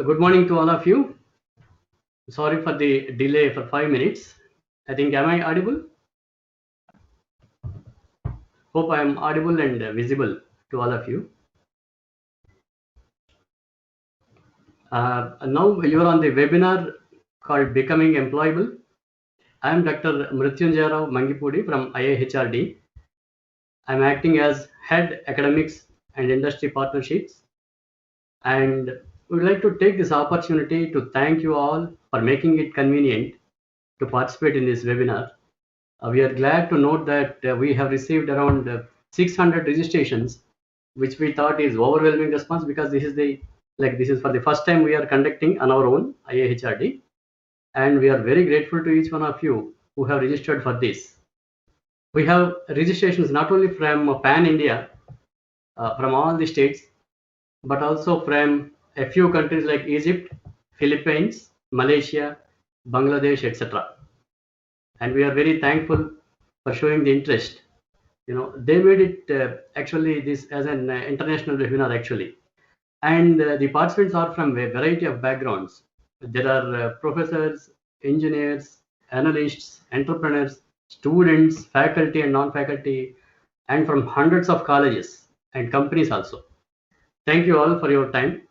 Good morning to all of you. Sorry for the delay for 5 minutes. I think, am I audible? Hope I am audible and visible to all of you. Now you are on the webinar called Becoming Employable. I am Dr. Mrityunjaya Rao Mangipudi from IIHRD. I am acting as Head Academics and Industry Partnerships, and we would like to take this opportunity to thank you all for making it convenient to participate in this webinar. We are glad to note that we have received around 600 registrations, which we thought is overwhelming response because this is for the first time we are conducting on our own IIHRD, and we are very grateful to each one of you who have registered for this. We have registrations not only from Pan India, from all the states, but also from a few countries like Egypt, Philippines, Malaysia, Bangladesh, etc. And we are very thankful for showing the interest. They made it actually this as an international webinar actually, and the participants are from a variety of backgrounds. There are professors, engineers, analysts, entrepreneurs, students, faculty and non-faculty, and from hundreds of colleges and companies also. Thank you all for your time.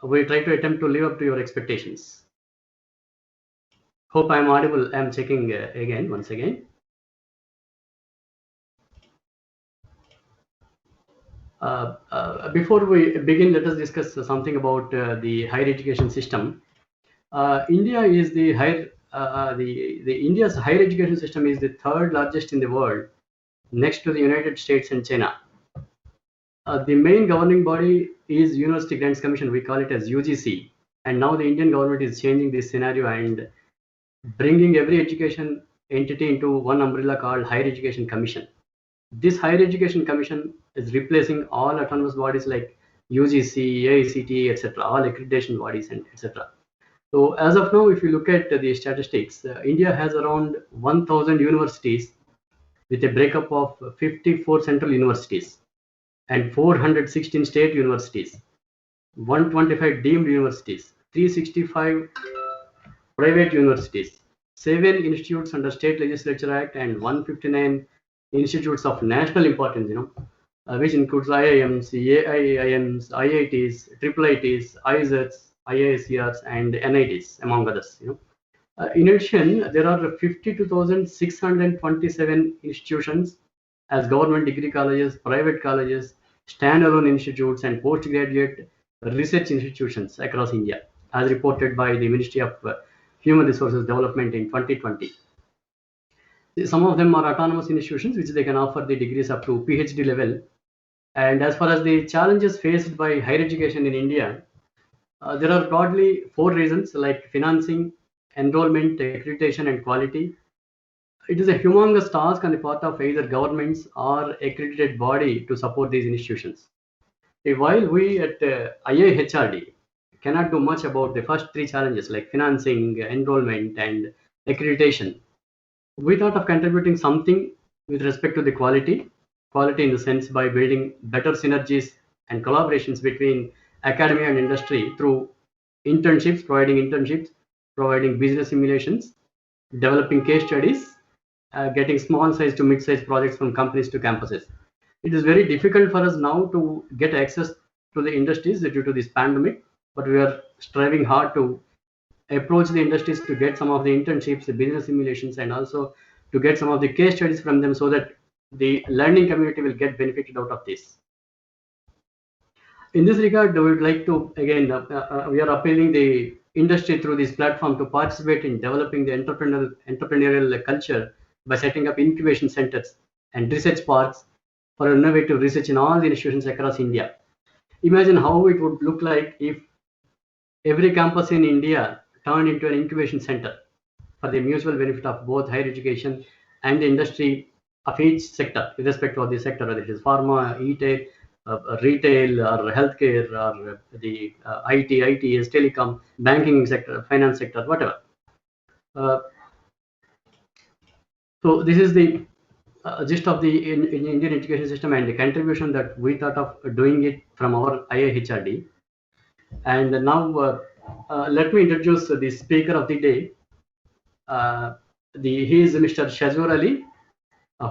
We try to attempt to live up to your expectations. Hope I am audible. I am checking once again. Before we begin, let us discuss something about the higher education system. India is the India's higher education system is the third largest in the world, next to the United States and China. The main governing body is University Grants Commission. We call it as UGC, and now the Indian government is changing this scenario and bringing every education entity into one umbrella called Higher Education Commission. This Higher Education Commission is replacing all autonomous bodies like UGC, AICTE, etc., all accreditation bodies and etc. So as of now, if you look at the statistics, India has around 1,000 universities with a breakup of 54 central universities and 416 state universities, 125 deemed universities, 365 private universities, 7 institutes under State Legislature Act, and 159 institutes of national importance, which includes IIMs, AIIMs, IITs, triple ITs, IISERs, IISERs, and NITs, among others. In addition, there are 52,627 institutions as government degree colleges, private colleges, standalone institutes, and postgraduate research institutions across India, as reported by the Ministry of Human Resources Development in 2020. Some of them are autonomous institutions, which they can offer the degrees up to PhD level. And as far as the challenges faced by higher education in India, there are broadly 4 reasons like financing, enrollment, accreditation, and quality. It is a humongous task on the part of either governments or accredited body to support these institutions. While we at IIHRD cannot do much about the first 3 challenges like financing, enrollment, and accreditation, we thought of contributing something with respect to the quality in the sense by building better synergies and collaborations between academia and industry through providing internships, providing business simulations, developing case studies, getting small size to mid size projects from companies to campuses. It is very difficult for us now to get access to the industries due to this pandemic, but we are striving hard to approach the industries to get some of the internships, the business simulations, and also to get some of the case studies from them so that the learning community will get benefited out of this. In this regard, we would like to, again, we are appealing the industry through this platform to participate in developing the entrepreneurial culture by setting up incubation centers and research parks for innovative research in all the institutions across India. Imagine how it would look like if every campus in India turned into an incubation center for the mutual benefit of both higher education and the industry of each sector, with respect to the sector, whether it is pharma, retail, or healthcare, or the IT, ITS, telecom, banking sector, finance sector, whatever. So this is the gist of the Indian education system and the contribution that we thought of doing it from our IIHRD. And now Let me introduce the speaker of the day. Uh, he is Mr. Shazur Ali,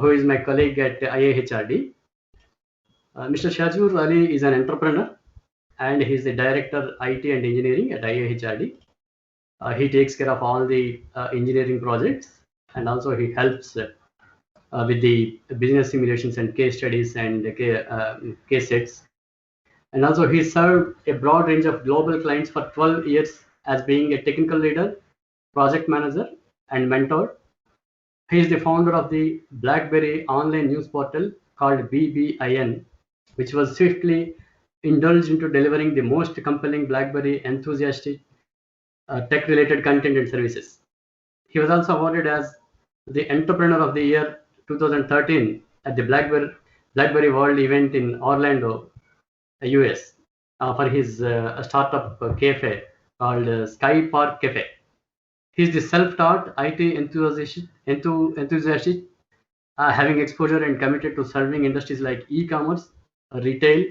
who is my colleague at IIHRD. Mr. Shazur Ali is an entrepreneur and he is the director IT and engineering at IIHRD. He takes care of all the engineering projects and also he helps with the business simulations and case studies and case sets. And also he served a broad range of global clients for 12 years as being a technical leader, project manager, and mentor. He is the founder of the BlackBerry online news portal called BBIN, which was swiftly indulged into delivering the most compelling BlackBerry enthusiastic tech-related content and services. He was also awarded as the Entrepreneur of the Year 2013 at the BlackBerry World event in Orlando, US, for his startup cafe called Sky Park Cafe. He's the self-taught IT enthusiast, having exposure and committed to serving industries like e-commerce, retail,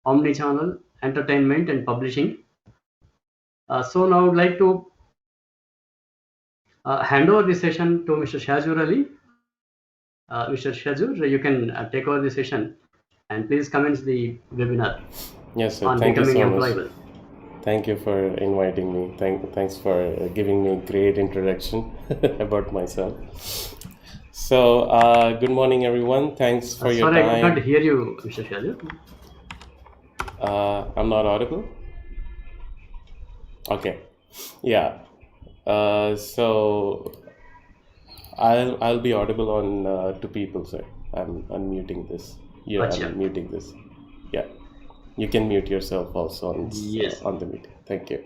omnichannel, entertainment, and publishing. So now I would like to hand over the session to Mr. Shazur Ali. Mr. Shazur, you can take over the session and please commence the webinar Yes, sir. on Thank you becoming so much. employable. Thank you for inviting me. Thanks for giving me great introduction about myself. So, good morning, everyone. Thanks for your Sorry, I could time. not hear you, Mr. Shazur. I'm not audible. Okay. Yeah. So I'll be audible on to people, sir. I'm unmuting this. Yeah, Gotcha. I'm muting this. Yeah. You can mute yourself also Yes. on the meeting. Thank you.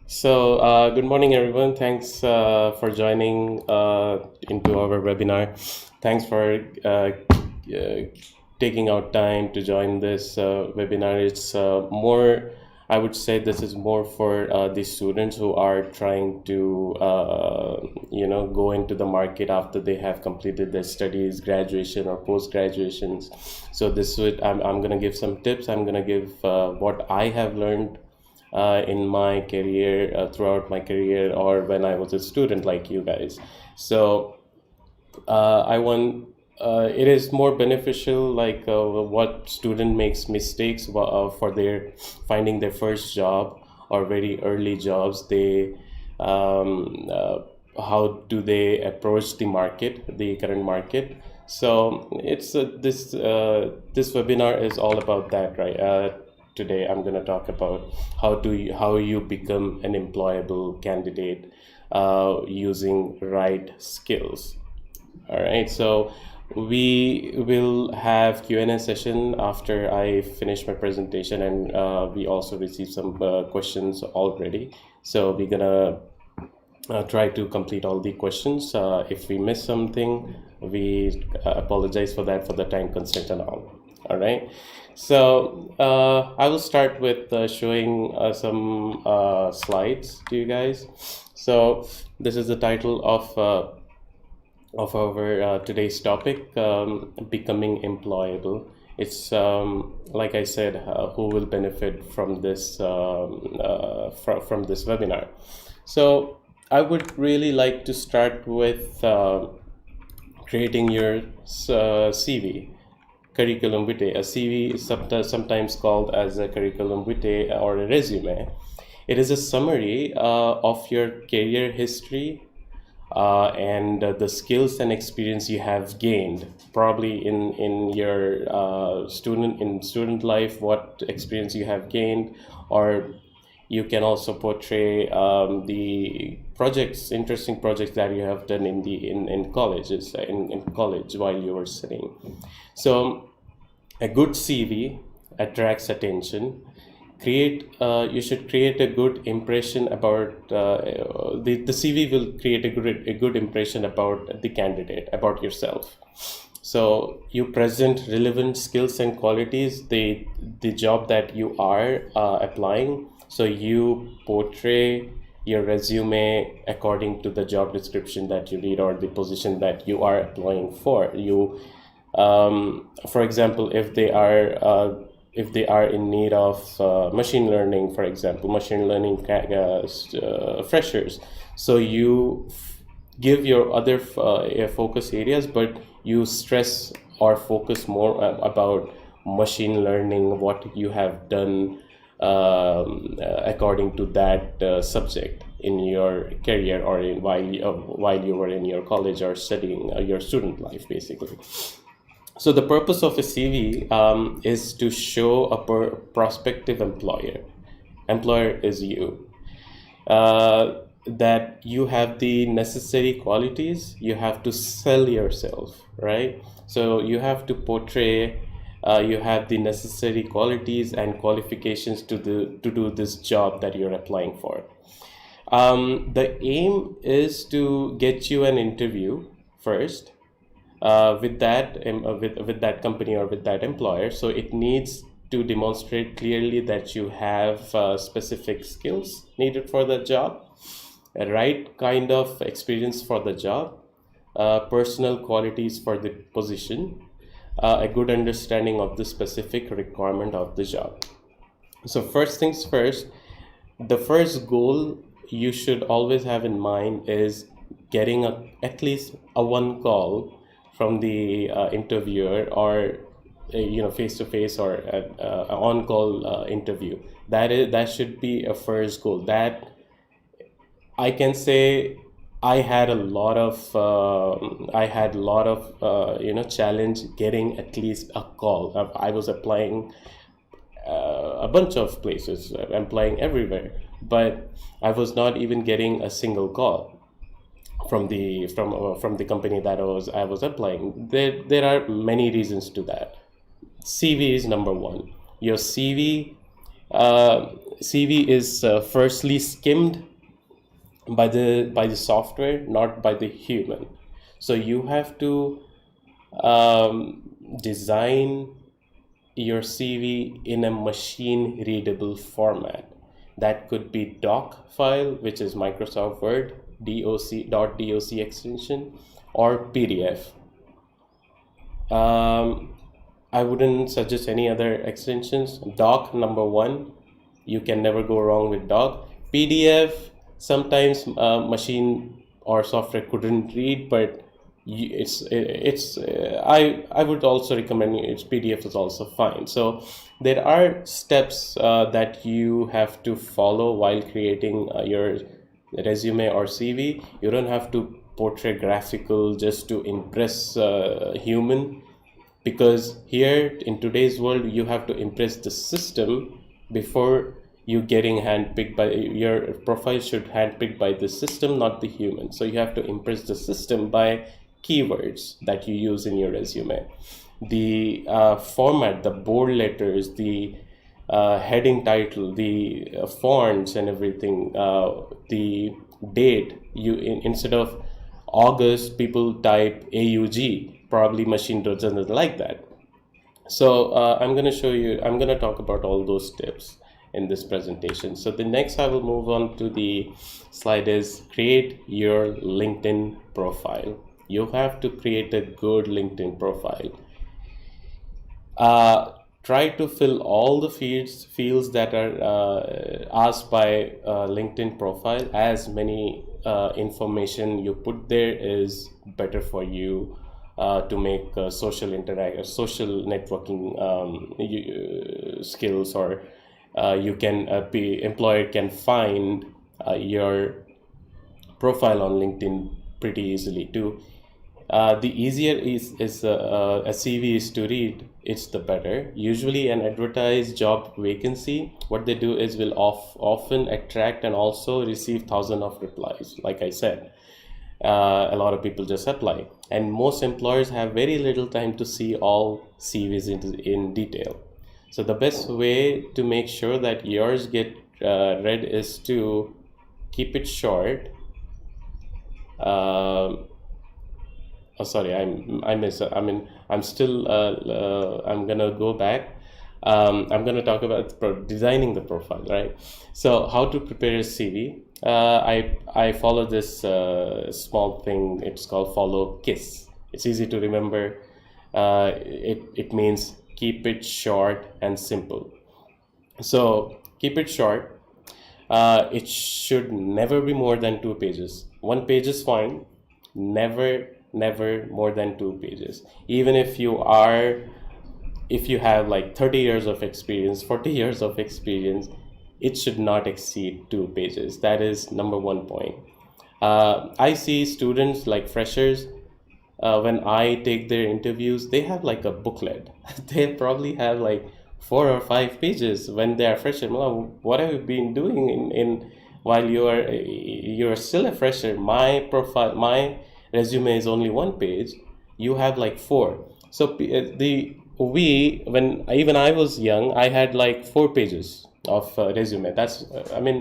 So, good morning, everyone. Thanks for joining into our webinar. Thanks for taking out time to join this webinar. It's more, I would say, this is more for the students who are trying to, go into the market after they have completed their studies, graduation or post graduations. So this would, I'm gonna give some tips. I'm gonna give what I have learned in my career, throughout my career, or when I was a student like you guys. So I want it is more beneficial, like what student makes mistakes for their finding their first job or very early jobs. They how do they approach the market, the current market. So it's this webinar is all about that, right? Today I'm going to talk about how you become an employable candidate using right skills. All right, so we will have Q&A session after I finish my presentation, and we also received some questions already. So we're gonna try to complete all the questions. If we miss something, we apologize for that, for the time constraint and all. All right. So I will start with showing some slides to you guys. So this is the title of our today's topic, becoming employable. It's like I said, who will benefit from this from this webinar. So I would really like to start with creating your CV, curriculum vitae. A CV is sometimes called as a curriculum vitae or a resume. It is a summary of your career history and the skills and experience you have gained, probably in your student life, what experience you have gained, or you can also portray the projects, interesting projects that you have done in colleges, in college while you were studying. So a good CV attracts attention. You should create a good impression about the CV will create a good impression about the candidate, about yourself. So you present relevant skills and qualities, the job that you are applying. So you portray your resume according to the job description that you read or the position that you are applying for. For example, if they are if they are in need of machine learning, for example, machine learning freshers. So you give your other focus areas, but you stress or focus more about machine learning, what you have done according to that subject in your career, or while you were in your college or studying your student life, basically. So the purpose of a CV is to show a prospective employer is you, that you have the necessary qualities. You have to sell yourself, right? So you have to portray you have the necessary qualities and qualifications to do this job that you're applying for. The aim is to get you an interview first with that company or with that employer. So it needs to demonstrate clearly that you have specific skills needed for the job, a right kind of experience for the job, personal qualities for the position, a good understanding of the specific requirement of the job. So first things first, the first goal you should always have in mind is getting at least a one call from the interviewer, or face to face, or an on call interview. That should be a first goal. That I can say I had a lot of challenge getting at least a call. I was applying a bunch of places. I'm applying everywhere, but I was not even getting a single call from the company that I was applying. There are many reasons to that. CV is number one. Your CV is firstly skimmed by the software, not by the human. So you have to design your CV in a machine readable format. That could be doc file, which is Microsoft Word, .doc extension, or PDF. I wouldn't suggest any other extensions. Doc, number one, you can never go wrong with doc. PDF, sometimes machine or software couldn't read, but I would also recommend its PDF is also fine. So there are steps that you have to follow while creating your resume or CV. You don't have to portray graphical just to impress human, because here in today's world you have to impress the system before you getting handpicked by your profile. Should handpicked by the system, not the human. So you have to impress the system by keywords that you use in your resume, the format, the bold letters, the heading title, the fonts and everything, the date. Instead of August, people type AUG. Probably machine doesn't like that. So I'm going to talk about all those tips in this presentation. So the next I will move on to the slide is create your LinkedIn profile. You have to create a good LinkedIn profile. Try to fill all the fields that are asked by LinkedIn profile. As many information you put there is better for you to make social networking skills, or you can employer can find your profile on LinkedIn pretty easily too. The easier is a CV is to read, it's the better. Usually an advertised job vacancy, what they do is will often attract and also receive thousands of replies. Like I said, a lot of people just apply, and most employers have very little time to see all CVs in detail. So the best way to make sure that yours get read is to keep it short. Sorry, I'm still I'm gonna go back. I'm gonna talk about designing the profile, right? So how to prepare a CV. I follow this small thing. It's called follow KISS. It's easy to remember. It means keep it short and simple. So keep it short. It should never be more than 2 pages. 1 page is fine. Never more than 2 pages. Even if you have like 30 years of experience, 40 years of experience, it should not exceed 2 pages. That is number one point. I see students like freshers, when I take their interviews, they have like a booklet. They probably have like 4 or 5 pages when they are fresher. "Well, what have you been doing in while you're still a fresher? My profile, my resume is only 1 page. You have like four. So the we when even I was young, I had like 4 pages of resume. That's I mean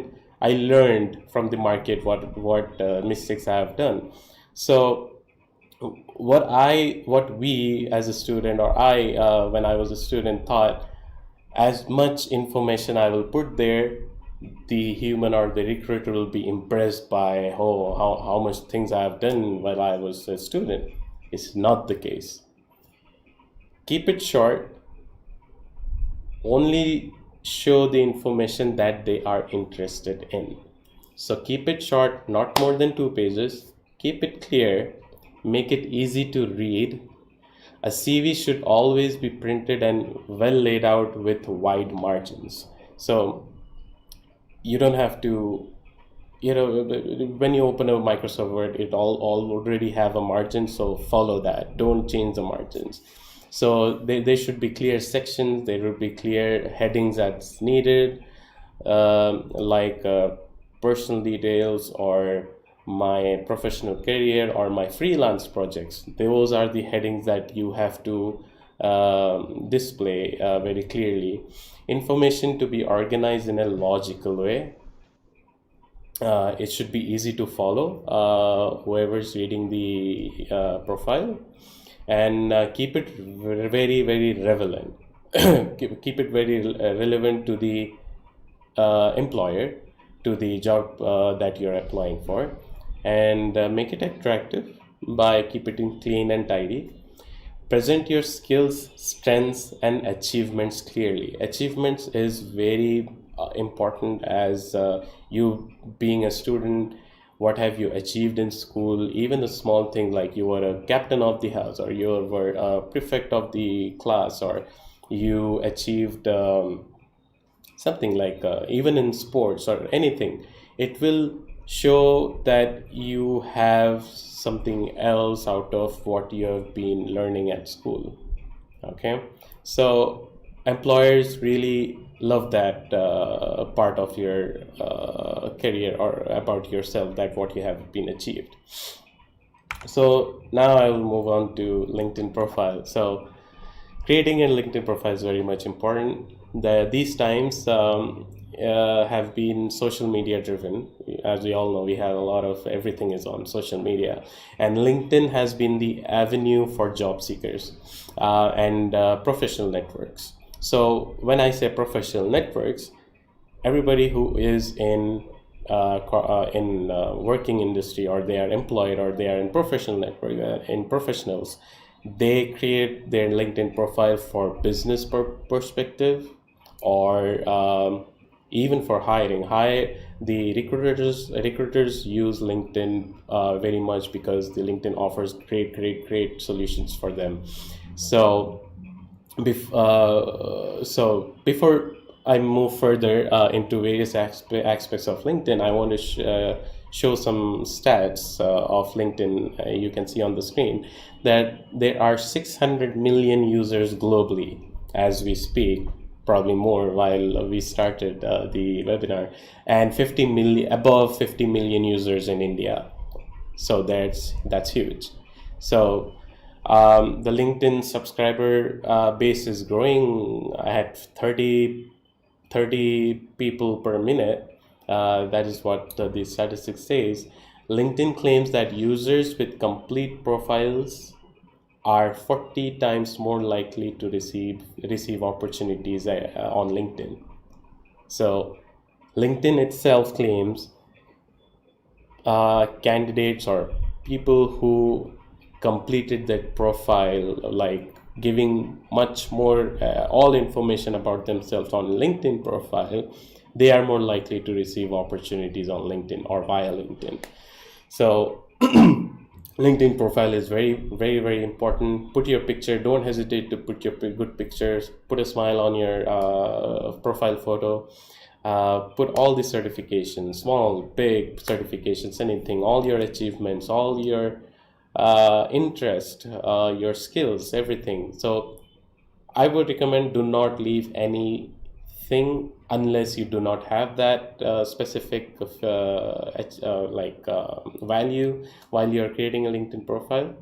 I learned from the market what mistakes I have done. So what we as a student, or I when I was a student, thought, as much information I will put there, the human or the recruiter will be impressed by how much things I have done while I was a student. It's not the case. Keep it short. Only show the information that they are interested in. So keep it short, not more than 2 pages. Keep it clear. Make it easy to read. A CV should always be printed and well laid out with wide margins. So you don't have to, when you open a Microsoft Word, it all already have a margin. So follow that. Don't change the margins. So they should be clear sections. There will be clear headings that's needed, like personal details or my professional career or my freelance projects. Those are the headings that you have to display very clearly. Information to be organized in a logical way. It should be easy to follow, whoever's reading the profile, and keep it very relevant. Keep it very relevant to the employer, to the job that you're applying for, and make it attractive by keeping it clean and tidy. Present your skills, strengths, and achievements clearly. Achievements is very important, as you being a student. What have you achieved in school? Even a small thing like you were a captain of the house, or you were a prefect of the class, or you achieved something like even in sports or anything. It will show that you have something else out of what you have been learning at school. Okay, so employers really love that part of your career, or about yourself, that what you have been achieved. So now I will move on to LinkedIn profile. So creating a LinkedIn profile is very much important. These times have been social media driven. As we all know, we have a lot of everything is on social media, and LinkedIn has been the avenue for job seekers and professional networks. So when I say professional networks, everybody who is in working industry, or they are employed, or they are in professional network, in professionals, they create their LinkedIn profile for business perspective, or even for hiring. The recruiters use LinkedIn very much, because the LinkedIn offers great solutions for them. So before I move further into various aspects of LinkedIn, I want to show some stats of LinkedIn. You can see on the screen that there are 600 million users globally as we speak, probably more while we started the webinar, and above 50 million users in India. So that's huge. So the LinkedIn subscriber base is growing at 30 people per minute. That is what the statistics says. LinkedIn claims that users with complete profiles are 40 times more likely to receive opportunities on LinkedIn. So LinkedIn itself claims candidates or people who completed that profile like giving much more all information about themselves on LinkedIn profile, they are more likely to receive opportunities on LinkedIn or via LinkedIn. So LinkedIn profile is very, very, very important. Put your picture. Don't hesitate to put your good pictures. Put a smile on your profile photo. Put all the certifications, small, big certifications, anything, all your achievements, all your interest, your skills, everything. So I would recommend do not leave anything unless you do not have that specific value while you're creating a LinkedIn profile.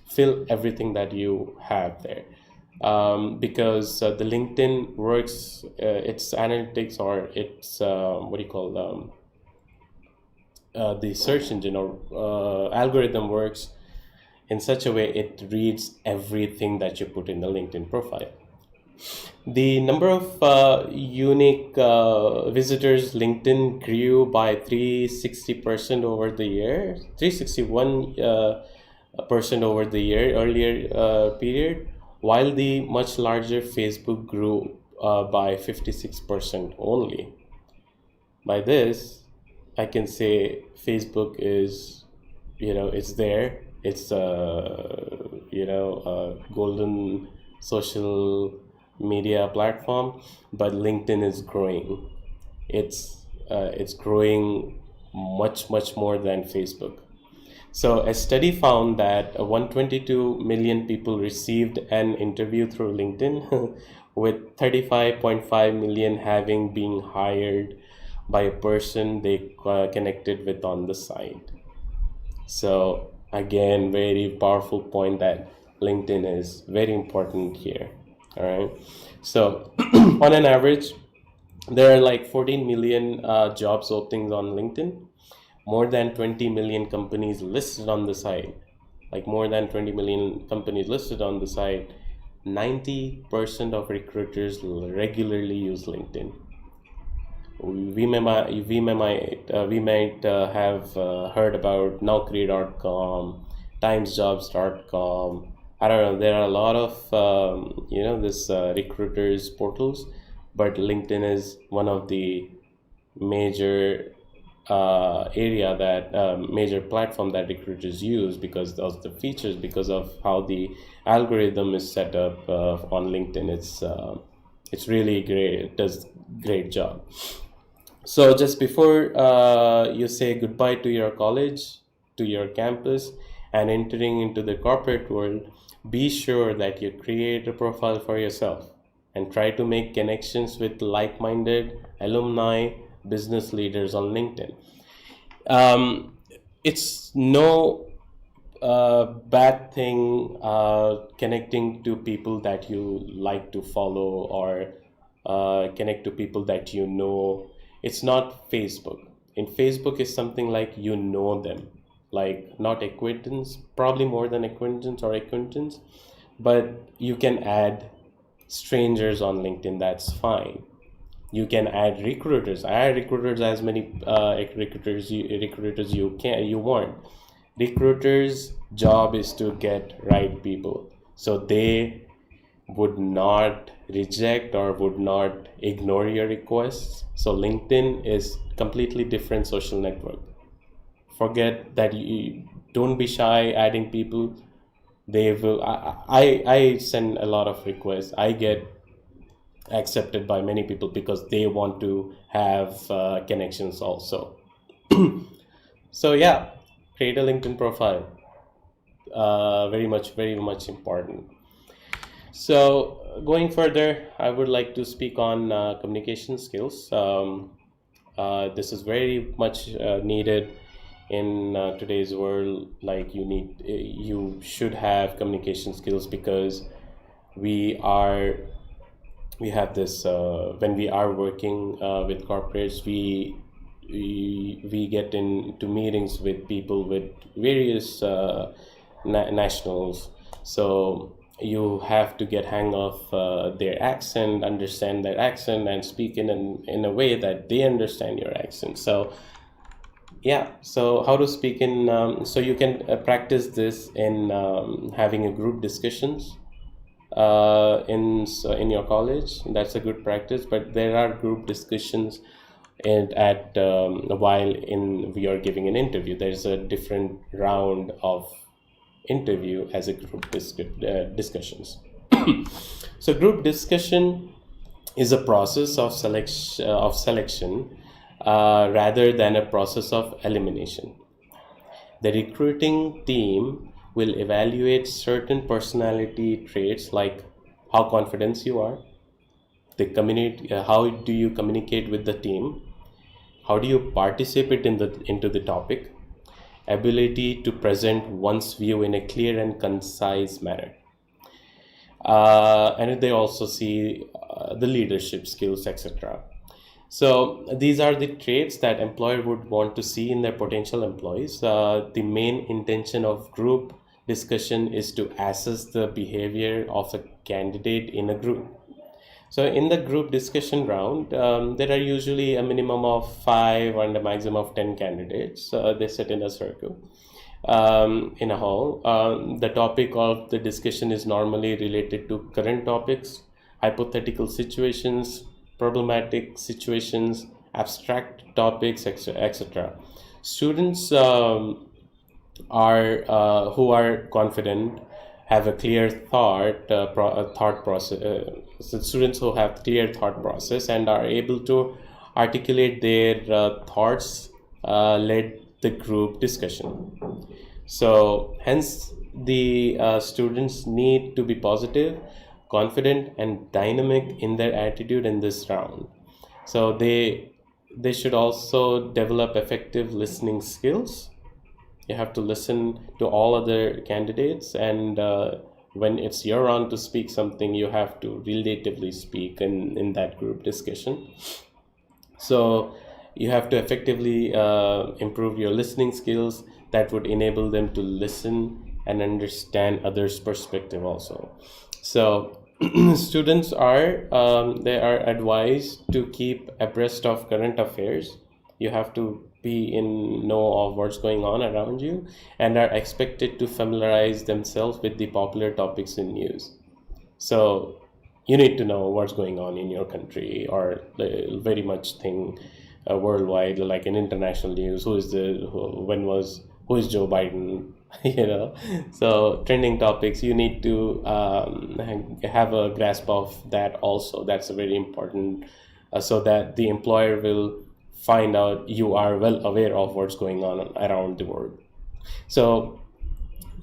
Fill everything that you have there. Because the LinkedIn works, its analytics or its the search engine or algorithm works in such a way it reads everything that you put in the LinkedIn profile. The number of unique visitors LinkedIn grew by 360% over the year, 361% over the year earlier period, while the much larger Facebook grew by 56% only. By this, I can say Facebook is, it's there. It's a golden social media platform, but LinkedIn is growing. It's growing much more than Facebook. So a study found that 122 million people received an interview through LinkedIn, with 35.5 million having been hired by a person they connected with on the site. So again, very powerful point that LinkedIn is very important here. All right. So on an average, there are like 14 million jobs openings on LinkedIn. More than 20 million companies listed on the site. Like more than 20 million companies listed on the site. 90% of recruiters regularly use LinkedIn. We might have heard about nowcareer.com, timesjobs.com. I don't know. There are a lot of this recruiters portals, but LinkedIn is one of the major major platform that recruiters use because of the features, because of how the algorithm is set up on LinkedIn. It's really great. It does great job. So just before you say goodbye to your college, to your campus, and entering into the corporate world, be sure that you create a profile for yourself and try to make connections with like-minded alumni, business leaders on LinkedIn. It's no bad thing connecting to people that you like to follow or connect to people that you know. It's not Facebook. In Facebook is something like you know them, like not acquaintance, probably more than acquaintance or acquaintance, but you can add strangers on LinkedIn. That's fine. You can add recruiters. Add recruiters as many recruiters you want. Recruiters' job is to get right people, so they would not reject or would not ignore your requests. So LinkedIn is completely different social network. Forget that. You don't be shy adding people. They will. I send a lot of requests. I get accepted by many people because they want to have connections also. So yeah, create a LinkedIn profile. Very much important. So going further, I would like to speak on communication skills. This is very much needed in today's world. Like you should have communication skills because we have this when we are working with corporates, we get into meetings with people with various nationals. So you have to get hang of their accent, understand their accent, and speak in a way that they understand your accent. So yeah, so how to speak so you can practice this in having a group discussions. in your college. That's a good practice. But there are group discussions, and at while in we are giving an interview, there's a different round of interview as a group discussions. So group discussion is a process of selection rather than a process of elimination. The recruiting team will evaluate certain personality traits like how confident you are, how do you communicate with the team, how do you participate into the topic, ability to present one's view in a clear and concise manner. And they also see the leadership skills, etc. So these are the traits that employer would want to see in their potential employees. The main intention of group discussion is to assess the behavior of a candidate in a group. So in the group discussion round, there are usually a minimum of 5 and a maximum of 10 candidates. They sit in a circle in a hall. The topic of the discussion is normally related to current topics, hypothetical situations, problematic situations, abstract topics, etc. Students are who are confident, have a clear thought process. So students who have clear thought process and are able to articulate their thoughts led the group discussion. So hence the students need to be positive, confident, and dynamic in their attitude in this round. So they should also develop effective listening skills. You have to listen to all other candidates, and when it's your turn to speak something, you have to relatively speak in that group discussion. So you have to effectively improve your listening skills that would enable them to listen and understand others' perspective also. So students are they are advised to keep abreast of current affairs. You have to be in know of what's going on around you, and are expected to familiarize themselves with the popular topics in news. So you need to know what's going on in your country, or very much thing worldwide, like in international news. Who is Joe Biden? So trending topics, you need to have a grasp of that also. That's a very important, so that the employer will find out you are well aware of what's going on around the world. So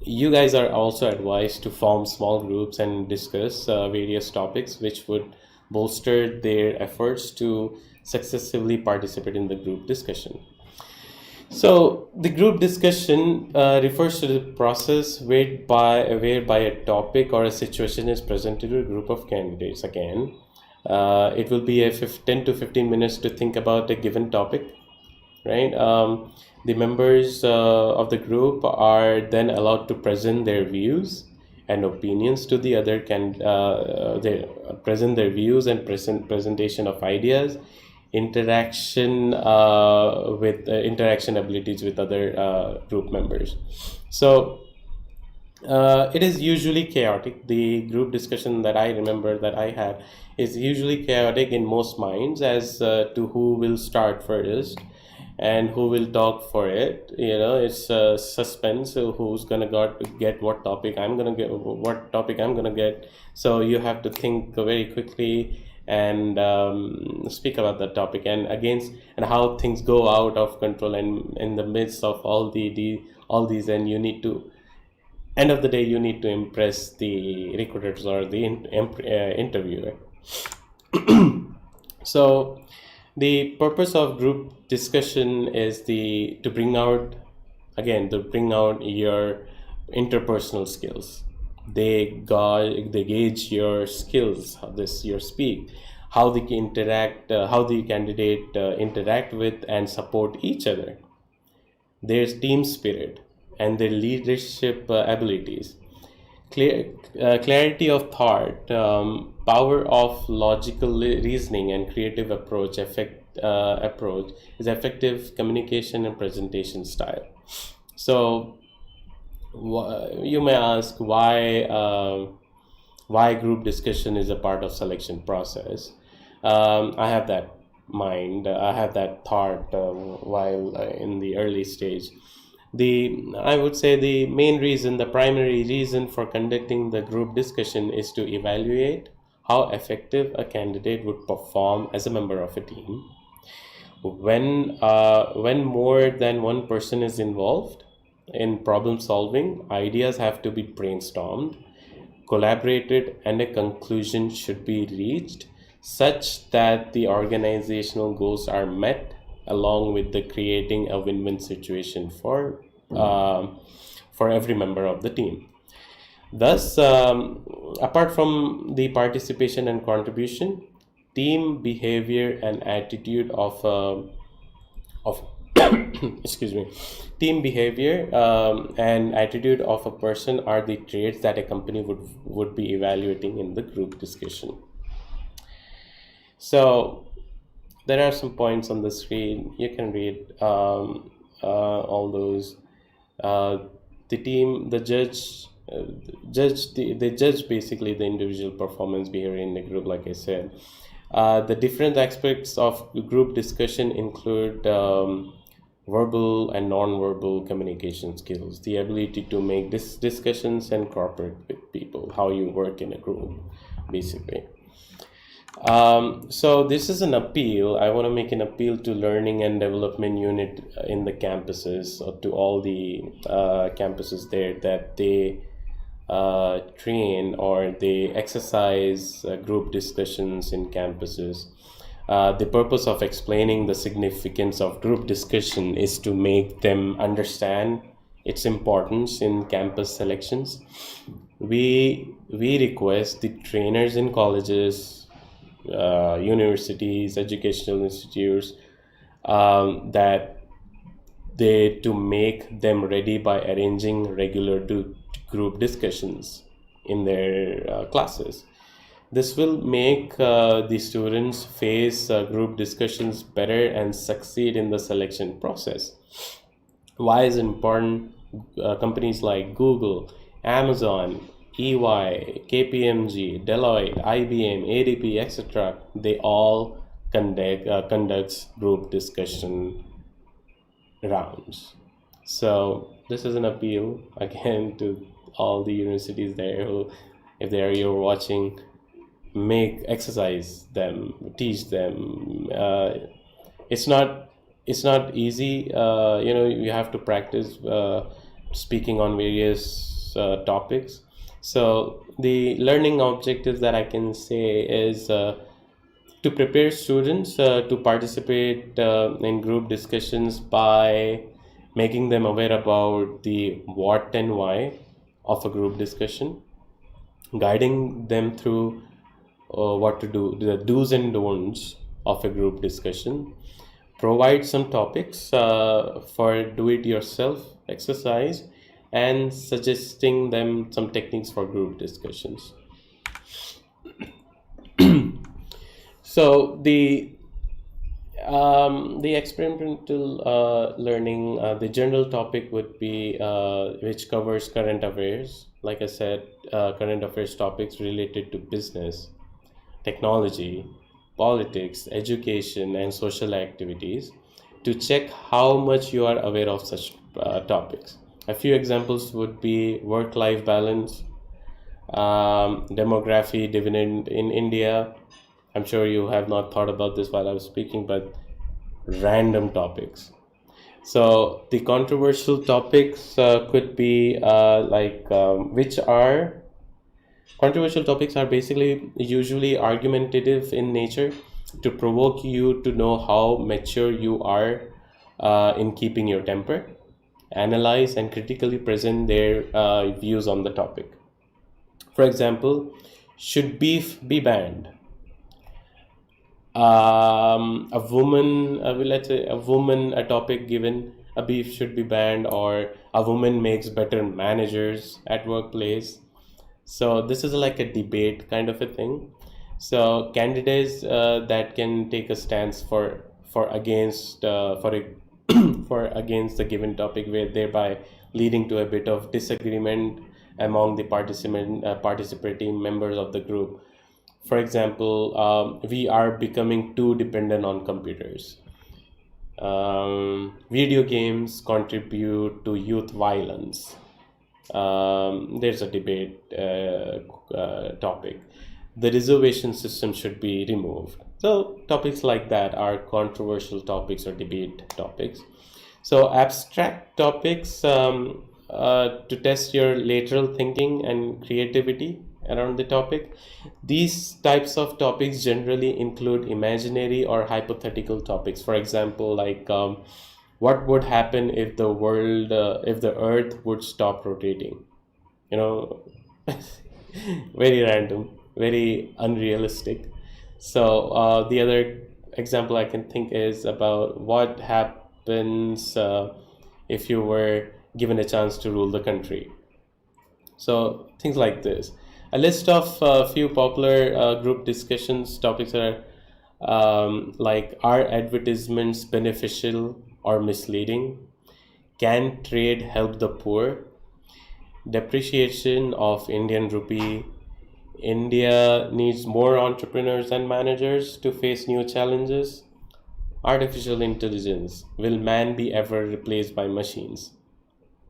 you guys are also advised to form small groups and discuss various topics which would bolster their efforts to successfully participate in the group discussion. So the group discussion refers to the process whereby a topic or a situation is presented to a group of candidates. Again, it will be a 10 to 15 minutes to think about a given topic, right? The members of the group are then allowed to present their views and opinions to the other they present their views and presentation of ideas, interaction interaction abilities with other group members. So it is usually chaotic. The group discussion that I remember that I had is usually chaotic in most minds as to who will start first and who will talk for it. It's suspense. So who's gonna get what topic I'm gonna get. So you have to think very quickly and speak about that topic, and how things go out of control, and in the midst of all these, and you need to, end of the day, you need to impress the recruiters or the interviewer. So the purpose of group discussion is to bring out your interpersonal skills. They gauge your skills, your speak, how the candidate interact with and support each other, their team spirit, and their leadership abilities. Clarity of thought, power of logical reasoning, and creative approach is effective communication and presentation style. So you may ask, why group discussion is a part of selection process. I have that I have that thought while in the early stage. I would say the main reason, the primary reason for conducting the group discussion is to evaluate how effective a candidate would perform as a member of a team. When more than one person is involved in problem solving, ideas have to be brainstormed, collaborated, and a conclusion should be reached such that the organizational goals are met, along with the creating a win-win situation for every member of the team. Thus, apart from the participation and contribution, team behavior and attitude of excuse me, team behavior and attitude of a person are the traits that a company would be evaluating in the group discussion. So there are some points on the screen. You can read all those. The team, the judge, they judge basically the individual performance behavior in the group, like I said. The different aspects of group discussion include verbal and non-verbal communication skills, the ability to make discussions and cooperate with people, how you work in a group, basically. So this is an appeal. I want to make an appeal to learning and development unit in the campuses, or to all the campuses there, that they train or they exercise group discussions in campuses. The purpose of explaining the significance of group discussion is to make them understand its importance in campus selections. We request the trainers in colleges, universities, educational institutes, that they to make them ready by arranging regular group discussions in their classes. This will make the students face group discussions better and succeed in the selection process. Why is it important? Companies like Google, Amazon, EY, KPMG, Deloitte, IBM, ADP, etc., they all conducts group discussion rounds. So this is an appeal again to all the universities there who, if they are you're watching, exercise them, teach them. It's not easy. You have to practice speaking on various topics. So the learning objectives that I can say is to prepare students to participate in group discussions by making them aware about the what and why of a group discussion, guiding them through what to do, the do's and don'ts of a group discussion, provide some topics for do-it-yourself exercise, and suggesting them some techniques for group discussions. So the experimental learning, the general topic would be which covers current affairs. Like I said, current affairs topics related to business, technology, politics, education, and social activities, to check how much you are aware of such topics. A few examples would be work-life balance, demography dividend in India. I'm sure you have not thought about this while I was speaking, but random topics. So the controversial topics could be controversial topics are basically usually argumentative in nature, to provoke you to know how mature you are in keeping your temper, analyze and critically present their views on the topic. For example, should beef be banned? A topic given, a beef should be banned, or a woman makes better managers at workplace. So this is like a debate kind of a thing. So candidates that can take a stance for against for against the given topic, where thereby leading to a bit of disagreement among the participating members of the group. For example, we are becoming too dependent on computers. Video games contribute to youth violence. There's a debate topic. The reservation system should be removed. So topics like that are controversial topics or debate topics. So abstract topics to test your lateral thinking and creativity around the topic. These types of topics generally include imaginary or hypothetical topics. For example, like what would happen if the world, if the Earth would stop rotating? You know, very random, very unrealistic. So the other example I can think is about what happens if you were given a chance to rule the country. So things like this. A list of a few popular group discussions topics are like, are advertisements beneficial or misleading? Can trade help the poor? Depreciation of Indian rupee. India needs more entrepreneurs and managers to face new challenges. Artificial intelligence. Will man be ever replaced by machines?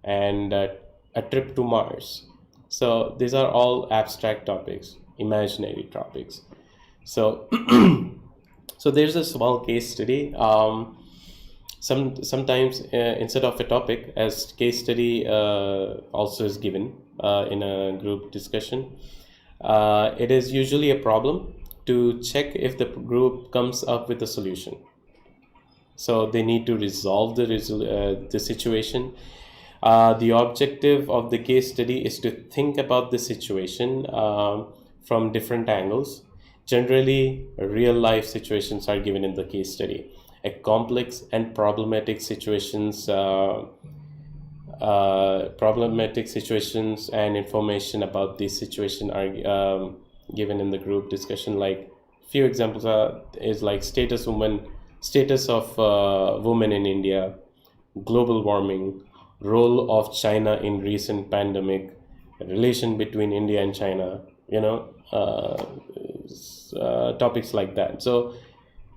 And a trip to Mars. So these are all abstract topics, imaginary topics. So so there's a small case study. Sometimes instead of a topic, as case study also is given in a group discussion. It is usually a problem to check if the group comes up with a solution. So they need to resolve the situation. The objective of the case study is to think about the situation from different angles. Generally, real life situations are given in the case study. A complex and problematic situations and information about this situation are given in the group discussion. Like few examples is like status of women in India, global warming, role of China in recent pandemic, relation between India and China, topics like that. So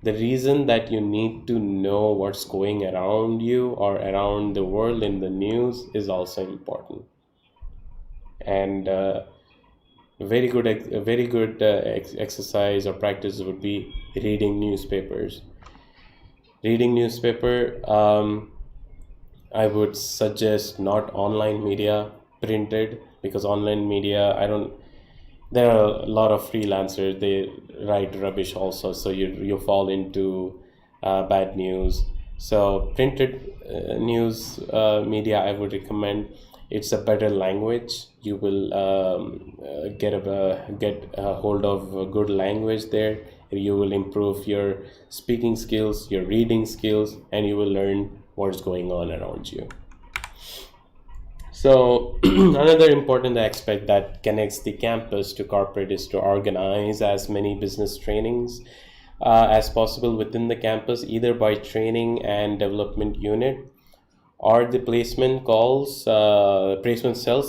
the reason that you need to know what's going around you or around the world in the news is also important. And a very good exercise or practice would be reading newspapers. Reading newspaper, I would suggest not online media, printed, because online media, there are a lot of freelancers, they write rubbish also, so you fall into bad news. So printed news media, I would recommend. It's a better language. You will get a hold of a good language there. You will improve your speaking skills, your reading skills, and you will learn what's going on around you. So another important aspect that connects the campus to corporate is to organize as many business trainings as possible within the campus, either by training and development unit or the placement cells,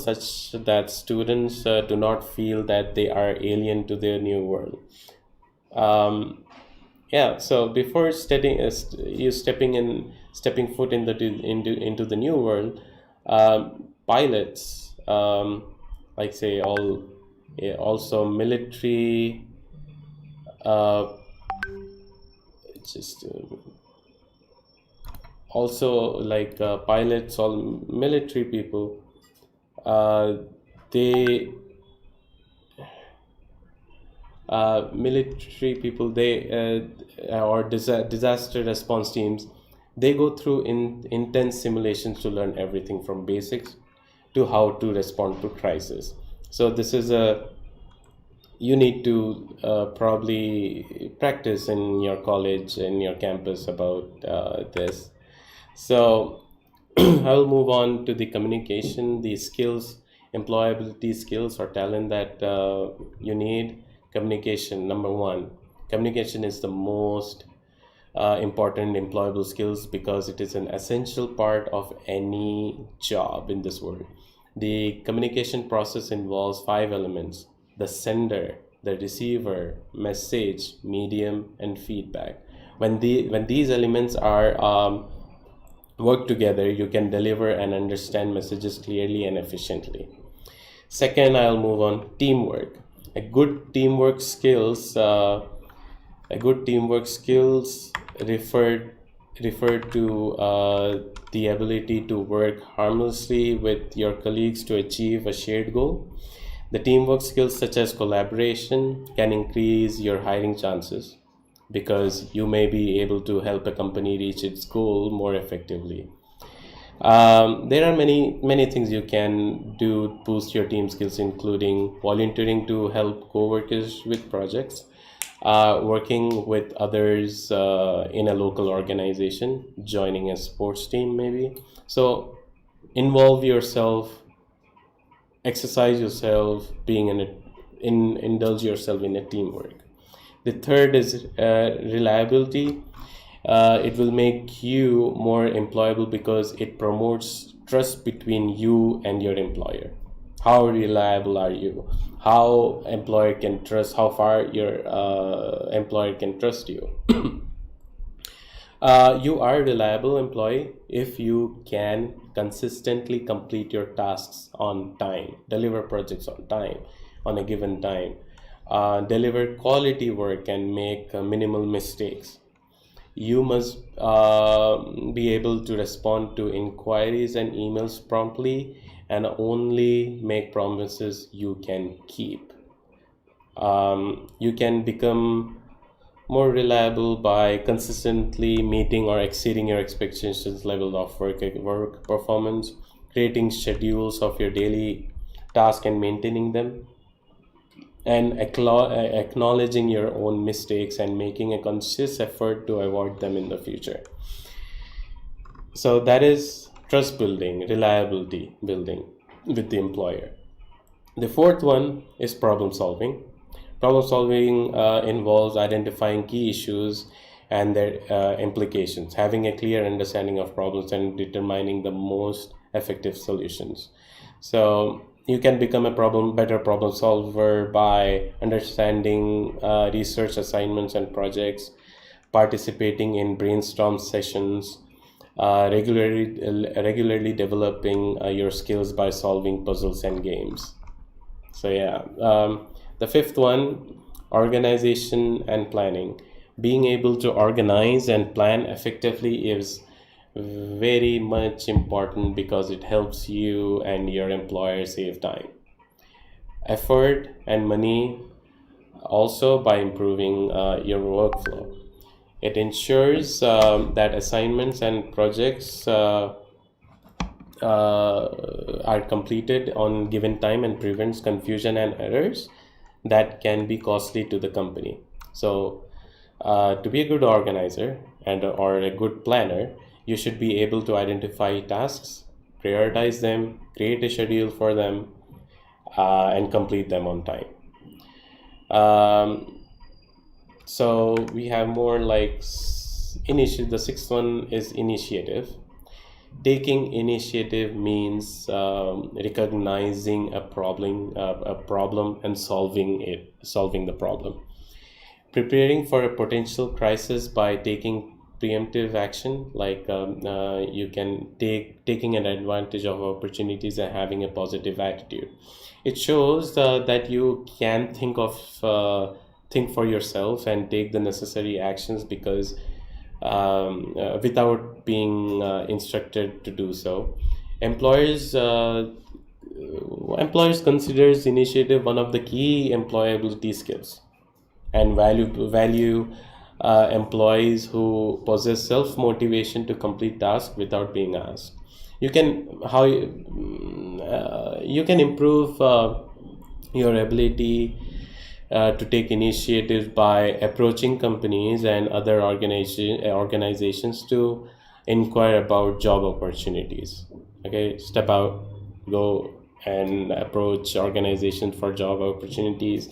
such that students do not feel that they are alien to their new world. So before stepping foot into the new world, pilots, like say also military, also like pilots, all military people, they or disaster response teams, they go through intense simulations to learn everything from basics to how to respond to crisis. So this is you need to probably practice in your college, in your campus about this. So I will move on to the communication, the skills, employability skills or talent that you need. Communication, number one. Communication is the most important employable skills because it is an essential part of any job in this world. The communication process involves 5 elements: the sender, the receiver, message, medium, and feedback. When these elements are work together, you can deliver and understand messages clearly and efficiently. Second, I'll move on teamwork. A good teamwork skills. A good teamwork skills refer to the ability to work harmoniously with your colleagues to achieve a shared goal. The teamwork skills such as collaboration can increase your hiring chances because you may be able to help a company reach its goal more effectively. There are many things you can do to boost your team skills, including volunteering to help coworkers with projects, working with others in a local organization, joining a sports team maybe. So involve yourself, exercise yourself, indulge yourself in a teamwork. The third is reliability. It will make you more employable because it promotes trust between you and your employer. How reliable are you? How employer can trust? How far your employer can trust you? You are a reliable employee if you can consistently complete your tasks on time, deliver projects on time, on a given time, deliver quality work and make minimal mistakes. You must be able to respond to inquiries and emails promptly and only make promises you can keep. You can become more reliable by consistently meeting or exceeding your expectations level of work performance, creating schedules of your daily task and maintaining them, and acknowledging your own mistakes and making a conscious effort to avoid them in the future. So that is trust building, reliability building with the employer. The fourth one is problem solving. Problem solving involves identifying key issues and their implications, having a clear understanding of problems and determining the most effective solutions. So you can become a better problem solver by understanding research assignments and projects, participating in brainstorm sessions, regularly developing your skills by solving puzzles and games. So yeah, the fifth one, organization and planning. Being able to organize and plan effectively is very much important because it helps you and your employer save time, effort, and money, also by improving your workflow. It ensures that assignments and projects are completed on given time and prevents confusion and errors that can be costly to the company. So to be a good organizer or a good planner, you should be able to identify tasks, prioritize them, create a schedule for them, and complete them on time. So we have more like the sixth one is initiative. Taking initiative means recognizing a problem and solving the problem. Preparing for a potential crisis by taking preemptive action, like you can taking an advantage of opportunities and having a positive attitude. It shows that you can think for yourself and take the necessary actions because without being instructed to do so. Employers considers initiative one of the key employability skills and value employees who possess self-motivation to complete tasks without being asked. You can improve your ability to take initiatives by approaching companies and other organizations to inquire about job opportunities. Okay, step out, go and approach organizations for job opportunities,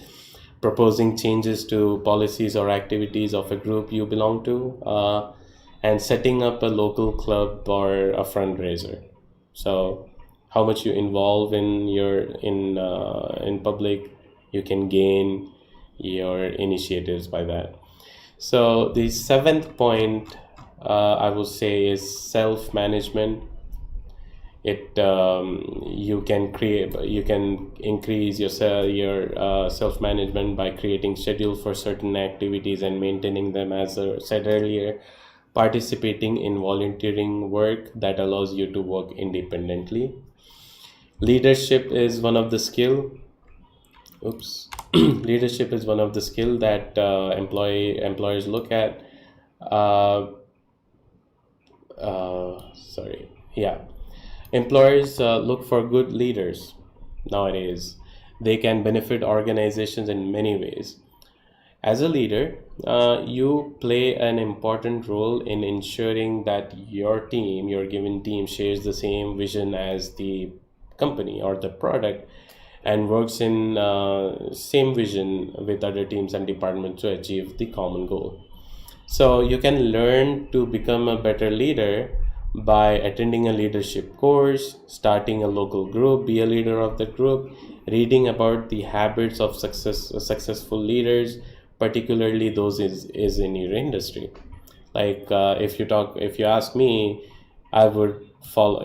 proposing changes to policies or activities of a group you belong to, and setting up a local club or a fundraiser. So how much you involve in in public, you can gain your initiatives by that. So the seventh point, I would say, is self-management. You can increase your self-management by creating schedule for certain activities and maintaining them, as I said earlier. Participating in volunteering work that allows you to work independently. Leadership is one of the skill oops Leadership is one of the skill that employers look at. uh, Sorry, yeah. Employers look for good leaders nowadays. They can benefit organizations in many ways. As a leader, you play an important role in ensuring that your given team, shares the same vision as the company or the product, and works in same vision with other teams and departments to achieve the common goal. So you can learn to become a better leader by attending a leadership course, starting a local group, be a leader of the group, reading about the habits of successful leaders, particularly those is in your industry. Like if you ask me, I would follow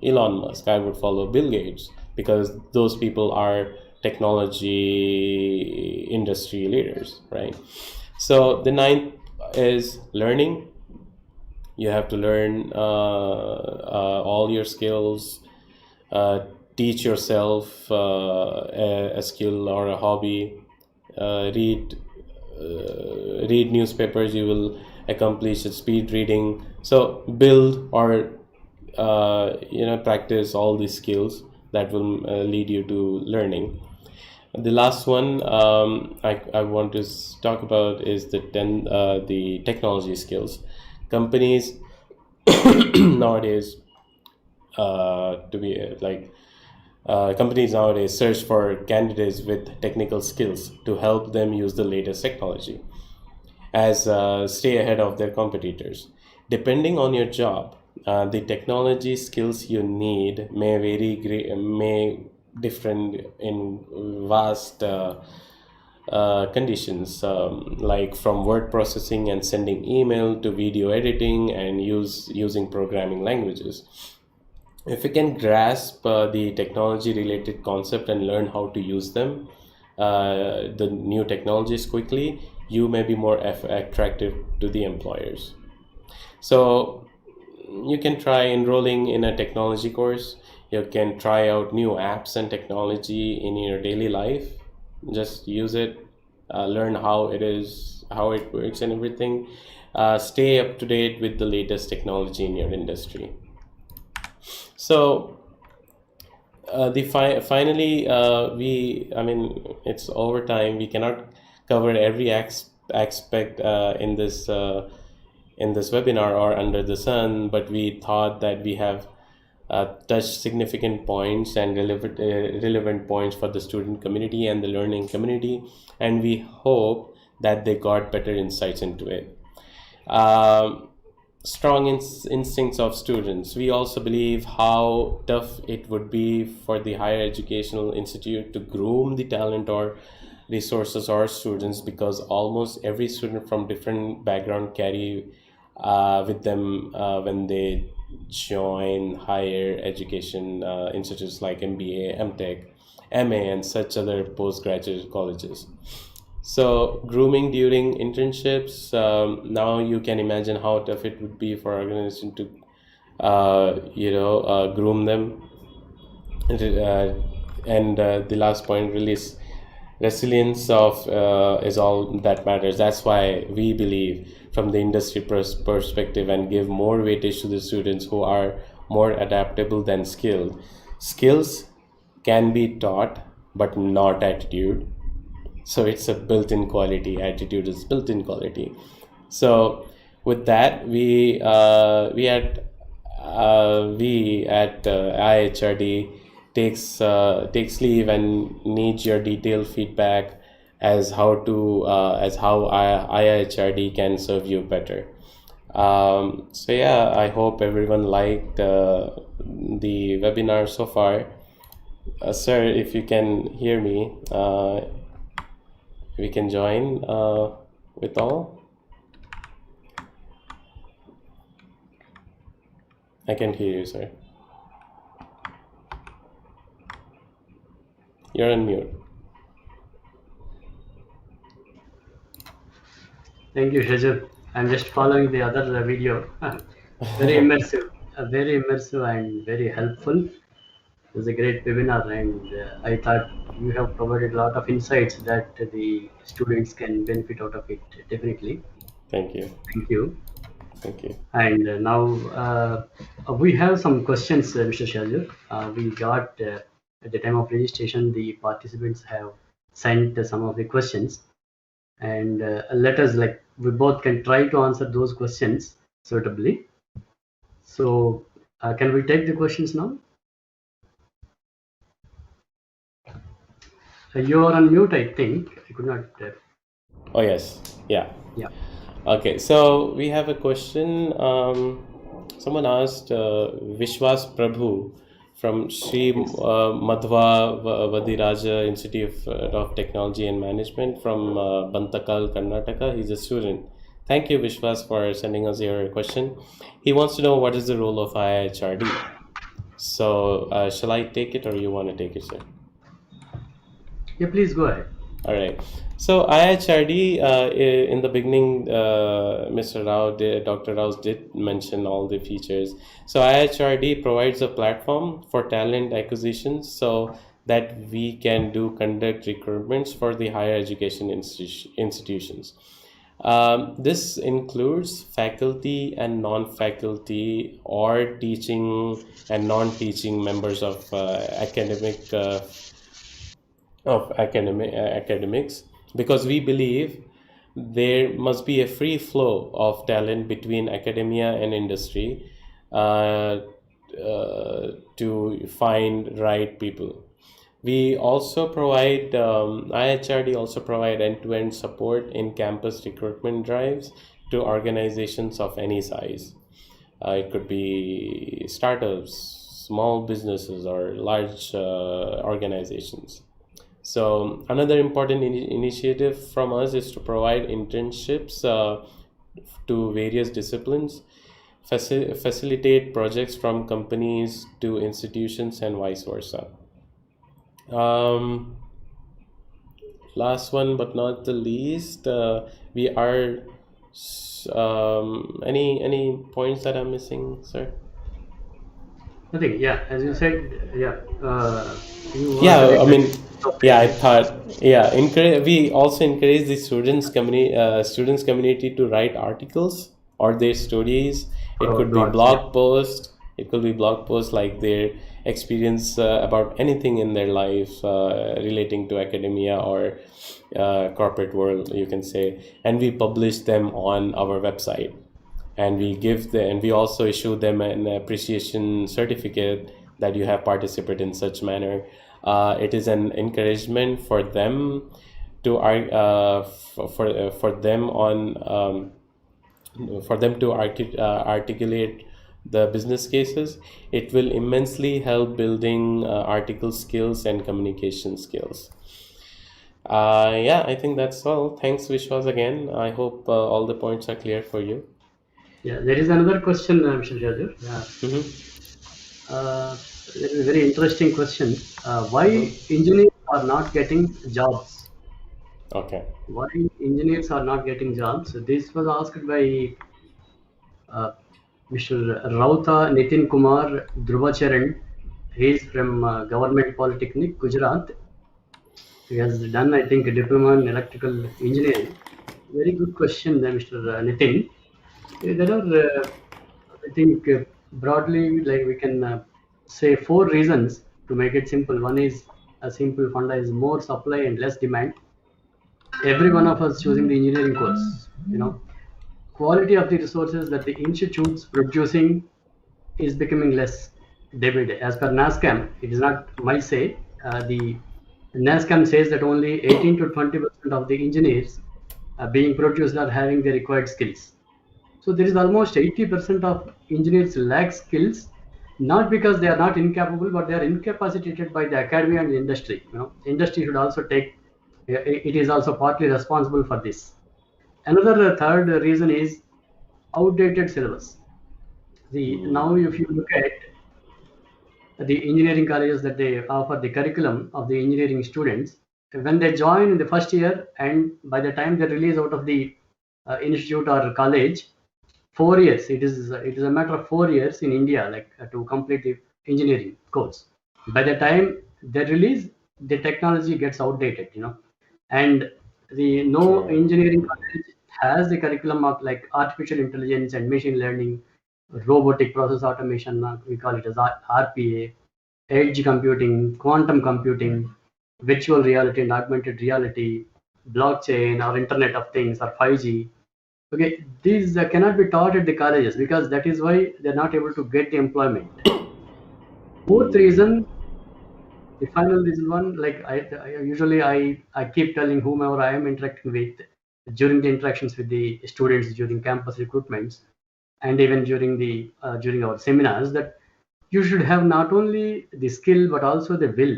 Elon Musk, I would follow Bill Gates, because those people are technology industry leaders, right? So the ninth is learning. You have to learn all your skills, uh, teach yourself a skill or a hobby. uh, read Read newspapers, you will accomplish a speed reading. So build or practice all these skills that will lead you to learning. The last one I want to talk about is the technology skills. Companies nowadays to be like companies nowadays search for candidates with technical skills to help them use the latest technology as stay ahead of their competitors. Depending on your job, the technology skills you need may different in vast conditions, like from word processing and sending email to video editing and using programming languages. If you can grasp the technology related concept and learn how to use them, the new technologies quickly, you may be more attractive to the employers. So you can try enrolling in a technology course. You can try out new apps and technology in your daily life. Just use it, learn how it works and everything. Stay up to date with the latest technology in your industry. So finally, it's over time. We cannot cover every aspect in this webinar or under the sun, but we thought that we have touched significant points and relevant points for the student community and the learning community, and we hope that they got better insights into it. Strong instincts of students. We also believe how tough it would be for the higher educational institute to groom the talent or resources or students, because almost every student from different background carry with them when they join higher education institutes like MBA, MTech, MA, and such other postgraduate colleges. So grooming during internships, now you can imagine how tough it would be for organization to groom them. And the last point, release resilience of is all that matters. That's why we believe from the industry perspective and give more weightage to the students who are more adaptable than skilled. Skills can be taught, but not attitude. So it's a built-in quality. Attitude is built-in quality. So with that, we at IHRD takes leave and needs your detailed feedback as how IHRD can serve you better. So yeah, I hope everyone liked the webinar so far. Sir, if you can hear me, we can join with all. I can hear you, sir. You're on mute. Thank you, Shajur. I'm just following the other video. Very immersive and very helpful. It was a great webinar, and I thought you have provided a lot of insights that the students can benefit out of it. Definitely. Thank you. Thank you. Thank you. And now we have some questions, Mr. Shajur. We got at the time of registration, the participants have sent some of the questions, and let us like we both can try to answer those questions suitably. So, can we take the questions now? You are on mute, I think. I could not. Oh, yes. Yeah. Yeah. Okay, so we have a question. Someone asked Vishwas Prabhu from Sri Madhva Vadiraja Institute of Technology and Management from Bantakal, Karnataka. He's a student. Thank you, Vishwas, for sending us your question. He wants to know what is the role of IHRD. So, shall I take it or you want to take it, sir? Yeah, please go ahead. All right. So IHRD, in the beginning, Mr. Dr. Rao did mention all the features. So IHRD provides a platform for talent acquisitions so that we can conduct recruitments for the higher education institutions. This includes faculty and non-faculty or teaching and non-teaching members of academics, because we believe there must be a free flow of talent between academia and industry to find right people. We also provide IHRD also provide end-to-end support in campus recruitment drives to organizations of any size. It could be startups, small businesses, or large organizations. So another important initiative from us is to provide internships to various disciplines, facilitate projects from companies to institutions, and vice versa. Last one but not the least, we are any points that I'm missing, sir? Nothing. Yeah, as you said. Yeah. You want to Yeah, I discuss mean, yeah, I thought, yeah, we also encourage the students community to write articles or their stories. It our could be blogs. Yeah. blog post like their experience about anything in their life relating to academia or corporate world, you can say, and we publish them on our website, and we also issue them an appreciation certificate that you have participated in such manner. It is an encouragement for them to for them on for them to articulate the business cases. It will immensely help building article skills and communication skills. Yeah, I think that's all. Thanks, Vishwas, again. I hope all the points are clear for you. Yeah. There is another question, Mr. Jadur. Yeah. There is a very interesting question. Why engineers are not getting jobs? Okay. Why engineers are not getting jobs? This was asked by uh, Mr. Rauta Nitin Kumar Dhruvacharan. He is from Government Polytechnic, Gujarat. He has done, I think, a diploma in electrical engineering. Very good question, Mr. Nitin. There are, I think, broadly, like we can say four reasons to make it simple. One is a simple funda is more supply and less demand. Every one of us choosing the engineering course, quality of the resources that the institutes producing is becoming less day by day. As per NASCAM, it is not my say. The NASCAM says that only 18 to 20% of the engineers being produced are having the required skills. So there is almost 80% of engineers lack skills, not because they are not incapable, but they are incapacitated by the academia and the industry. Industry should also take. It is also partly responsible for this. Another third reason is outdated syllabus. See, now if you look at the engineering colleges that they offer the curriculum of the engineering students, when they join in the first year and by the time they release out of the institute or college, 4 years, it is a matter of 4 years in India, like to complete the engineering course. By the time they release, the technology gets outdated. And the no True. engineering college has the curriculum of like artificial intelligence and machine learning, robotic process automation, we call it as RPA, edge computing, quantum computing, virtual reality and augmented reality, blockchain or Internet of Things or 5G. Okay, these cannot be taught at the colleges because that is why they're not able to get the employment. Fourth reason, the final reason one, like I keep telling whomever I am interacting with during the interactions with the students during campus recruitments and even during our seminars that you should have not only the skill but also the will.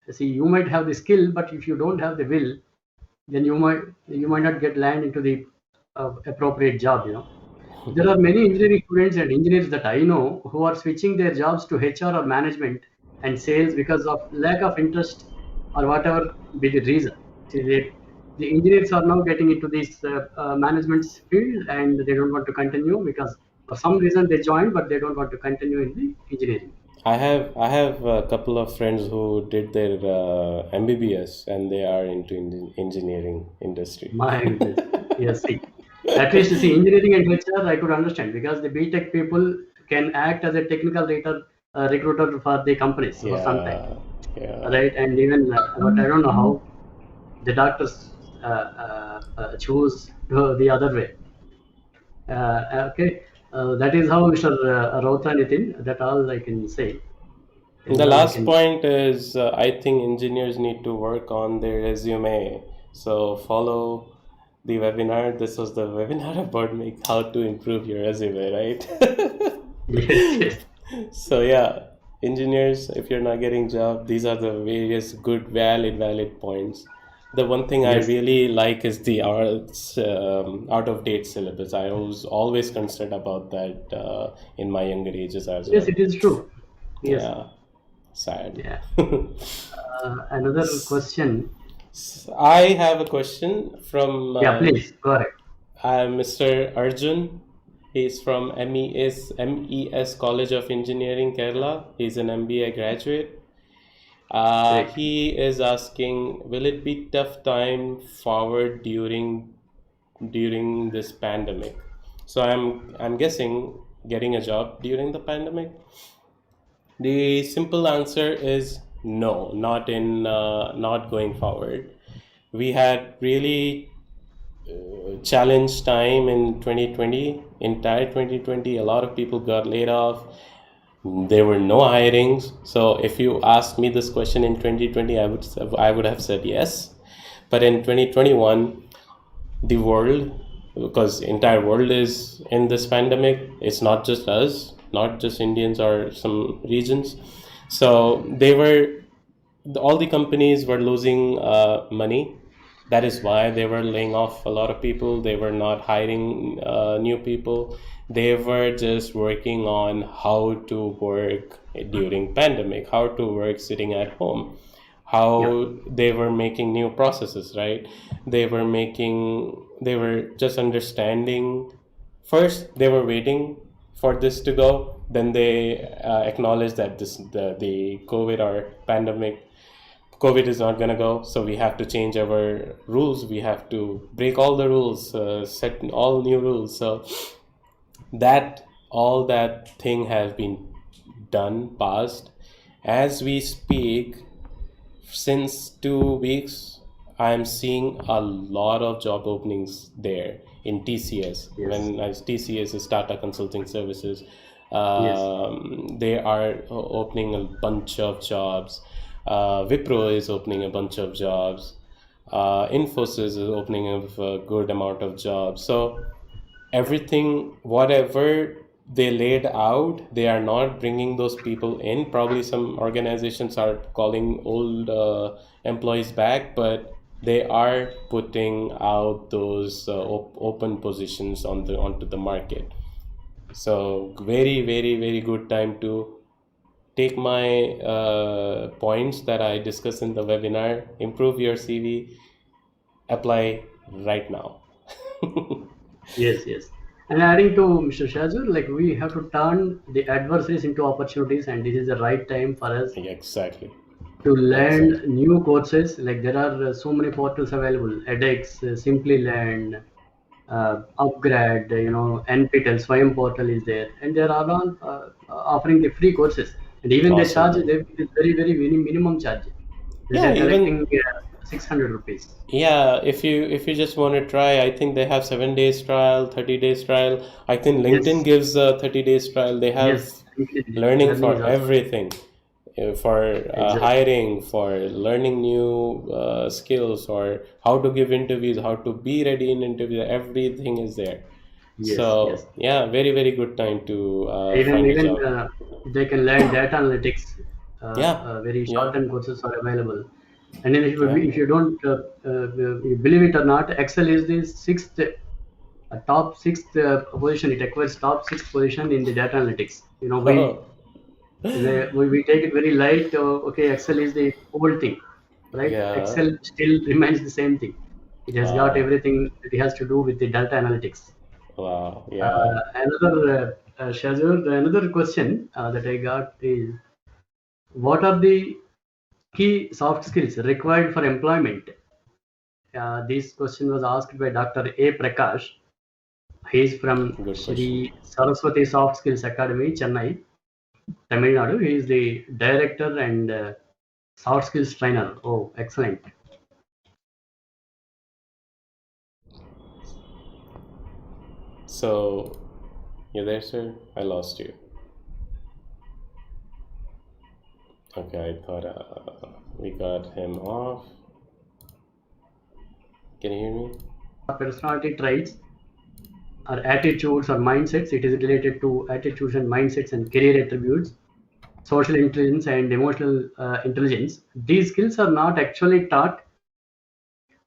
See, you might have the skill, but if you don't have the will, then you might not get land into the appropriate job. There are many engineering students and engineers that I know who are switching their jobs to HR or management and sales because of lack of interest or whatever be the reason. See, the engineers are now getting into this management field and they don't want to continue because for some reason they joined, but they don't want to continue in the engineering. I have a couple of friends who did their MBBS and they are into engineering industry. My goodness. Yes, see. At least see engineering and HR I could understand because the BTech people can act as a technical recruiter for the companies for some time, Yeah, yeah. right? And even but I don't know how the doctors choose the other way. Okay, that is how Mr. Rauta Nitin. That all I can say. And The now we last can. point is I think engineers need to work on their resume. So follow the webinar. This was the webinar about how to improve your resume, right? Yes, yes, So yeah, engineers, if you're not getting job, these are the various good, valid points. The one thing I yes, really like is the out of date syllabus. I was always concerned about that in my younger ages as yes. well. It is true. Yes. Yeah, sad. Yeah. Another question. I have a question from Yeah, please go ahead. Mr. Arjun. He's from MES College of Engineering, Kerala. He's an MBA graduate. Great. He is asking, will it be tough time forward during this pandemic? So I'm guessing getting a job during the pandemic. The simple answer is no, not going forward. We had really challenge time in 2020, entire 2020. A lot of people got laid off. There were no hirings. So if you asked me this question in 2020, I would have said yes. But in 2021, the world, because entire world is in this pandemic, it's not just us, not just Indians or some regions. So all the companies were losing money. That is why they were laying off a lot of people. They were not hiring new people. They were just working on how to work during pandemic, how to work sitting at home, Yeah. how they were making new processes, right? They were just understanding. First, they were waiting for this to go. Then they acknowledged that the COVID or pandemic COVID is not going to go, so we have to change our rules. We have to break all the rules, set all new rules. So all that thing has been done, passed. As we speak, since 2 weeks, I'm seeing a lot of job openings there in TCS. Yes. TCS is Tata Consulting Services, Yes. they are opening a bunch of jobs. Wipro is opening a bunch of jobs. Infosys is opening a good amount of jobs. So everything, whatever they laid out, they are not bringing those people in. Probably some organizations are calling old employees back, but they are putting out those open positions on the onto the market. So very, very, very good time to take my points that I discussed in the webinar, improve your CV, apply right now. Yes, yes. And adding to Mr. Shazur, like we have to turn the adversaries into opportunities, and this is the right time for us Exactly. to learn Exactly. new courses. Like there are so many portals available: edX, Simply Learn, Upgrade, NPTEL, Swayam portal is there, and they are all offering the free courses, and even they Awesome, charge man. they it is very very minimum charge. Yeah, They're even collecting 600 rupees. yeah, if you just want to try, I think they have 7 days trial, 30 days trial. I think LinkedIn Yes, gives a 30 days trial. They have yes, LinkedIn learning learning for is also everything, for exactly. hiring, for learning new skills, or how to give interviews, how to be ready in interview. Everything is there. Yes, yes. So yeah, very, very good time to Even find a even job. they can learn data analytics. Yeah, Very yeah, short-term courses are available. And then yeah. if you don't you believe it or not, Excel is the sixth, top sixth position. It acquires top sixth position in the data analytics. Oh, We take it very light. Okay, Excel is the old thing, right? yeah. Excel still remains the same thing. It has got Wow, everything that it has to do with the data analytics. wow, yeah. Another question that I got is, what are the key soft skills required for employment? This question was asked by Dr. A. Prakash. He is from Good question. Sri Saraswati Soft Skills Academy, Chennai, Tamil Nadu. He is the director and soft skills trainer. Oh, excellent. So, you there, sir? I lost you. Okay, I thought we got him off. Can you hear me? Personality traits or attitudes or mindsets. It is related to attitudes and mindsets and career attributes, social intelligence and emotional intelligence. These skills are not actually taught,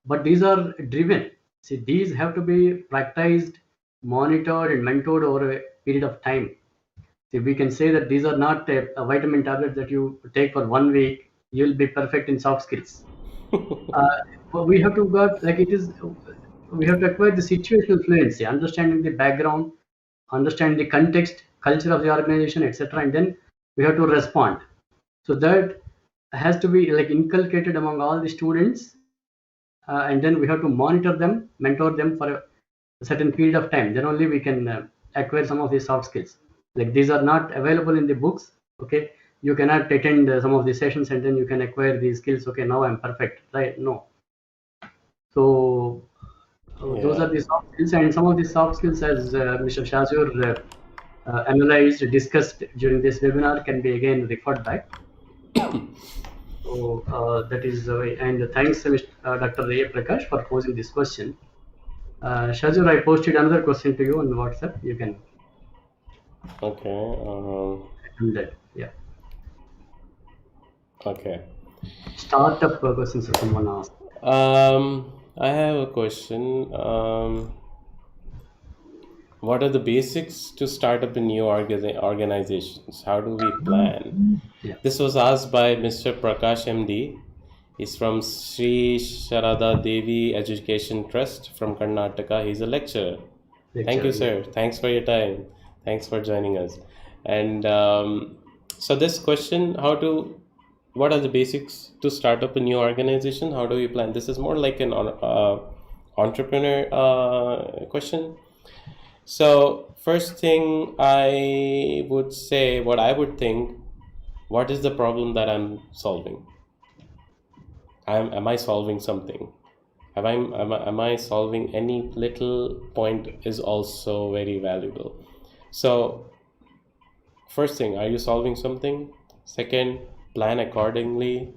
but these are driven. See, these have to be practiced, monitored, and mentored over a period of time. See, we can say that these are not a vitamin tablet that you take for 1 week. You'll be perfect in soft skills. Uh, but we have to got like it is. We have to acquire the situational fluency, understanding the background, understand the context, culture of the organization, etc., and then we have to respond. So that has to be like inculcated among all the students, and then we have to monitor them, mentor them for a certain period of time. Then only we can acquire some of these soft skills. Like these are not available in the books. Okay, you cannot attend some of the sessions and then you can acquire these skills. Okay, now I'm perfect, right? No. So those Yeah. are the soft skills, and some of the soft skills, as Mr. Shazur analyzed, discussed during this webinar, can be again referred back. So that is and thanks, Mr. Dr. Ray Prakash, for posing this question. Shazur, I posted another question to you on WhatsApp. You can Okay. do that. Yeah. Okay. Startup questions someone asked. I have a question. What are the basics to start up a new organizations? How do we plan? Yeah. This was asked by Mr. Prakash MD. He's from Sri Sharada Devi Education Trust from Karnataka. He's a lecturer. Thank you, Lecture. Yeah. sir. Thanks for your time. Thanks for joining us. And so, this question: what are the basics to start up a new organization? How do we plan? This is more like an entrepreneur question. So, first thing I would say, what I would think, what is the problem that I'm solving? Am I solving something? Am I solving any little point is also very valuable. So, first thing, are you solving something? Second, plan accordingly.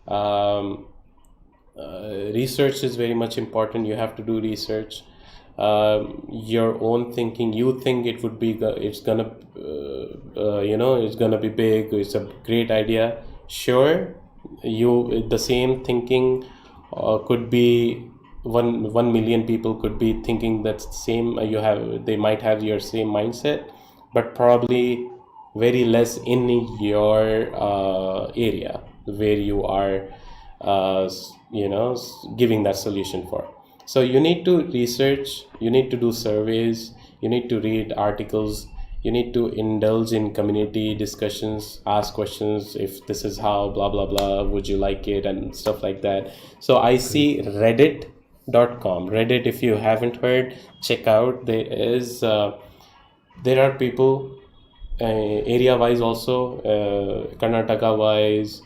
Um, Research is very much important. You have to do research. your own thinking. You think it would be, it's gonna, it's gonna be big. It's a great idea. Sure, the same thinking could be 1 million people could be thinking that's the same. They might have your same mindset, but probably very less in your area where you are, giving that solution for. So you need to research, you need to do surveys, you need to read articles, you need to indulge in community discussions, ask questions, if this is how, blah blah blah, would you like it, and stuff like that. So I see reddit.com. Reddit, if you haven't heard, check out. There are people, area wise also, Karnataka wise,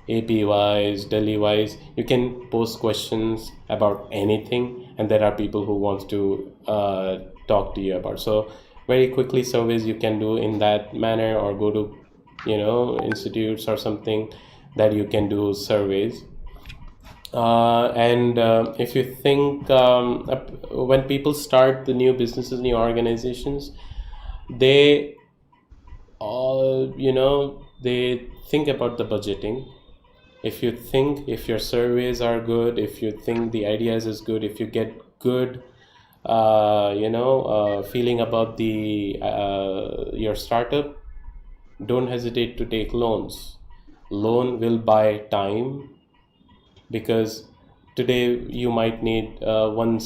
AP wise, Delhi wise. You can post questions about anything, and there are people who want to talk to you about. So very quickly, surveys you can do in that manner, or go to institutes or something that you can do surveys. And if you think, when people start the new businesses, new organizations, they all, they think about the budgeting. If your surveys are good, if you think the ideas is good, if you get good feeling about the your startup, don't hesitate to take loans. Loan will buy time, because today you might need 1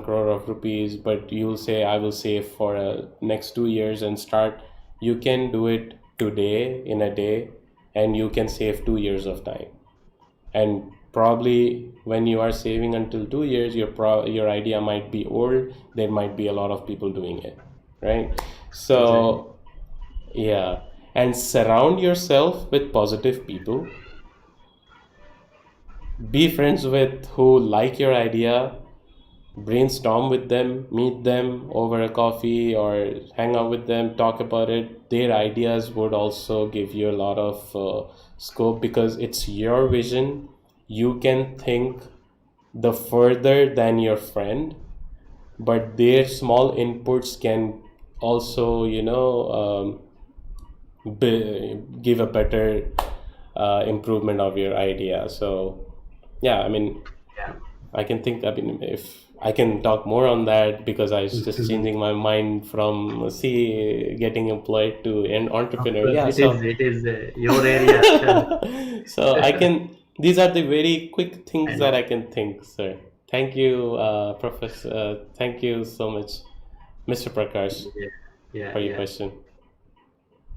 crore of rupees, but you'll say, I will save for next 2 years and start. You can do it today in a day, and you can save 2 years of time. And probably when you are saving until 2 years, your idea might be old. There might be a lot of people doing it, right? Exactly. So yeah, and surround yourself with positive people. Be friends with who like your idea. Brainstorm with them, meet them over a coffee, or hang out with them, talk about it. Their ideas would also give you a lot of scope, because it's your vision. You can think the further than your friend, but their small inputs can also, give a better improvement of your idea. So yeah, I mean, Yeah. I can think, I mean, if I can talk more on that, because I was just changing my mind from, see, getting employed to an Of entrepreneur. course, Yeah, it is your area actually. so these are the very quick I things that know. I can think, sir. Thank you, Professor. Thank you so much, Mr. Prakash, Yeah, yeah, for your yeah. question.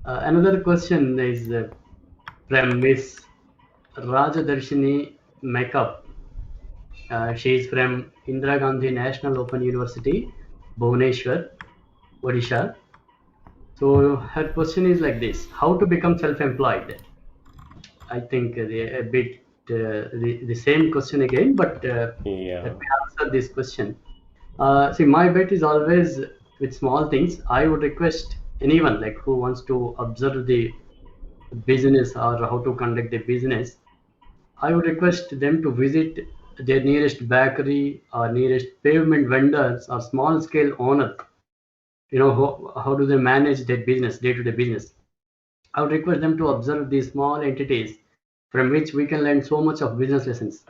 Another question is from Miss Rajadarshini Makeup. She is from Indira Gandhi National Open University, Bhubaneswar, Odisha. So her question is like this: How to become self-employed? I think a bit the same question again, but let Yeah. me answer this question. See, my bet is always with small things. I would request anyone like who wants to observe the business or how to conduct the business. I would request them to visit their nearest bakery or nearest pavement vendors or small scale owners. How do they manage their business, day to day business? I would request them to observe these small entities from which we can learn so much of business lessons.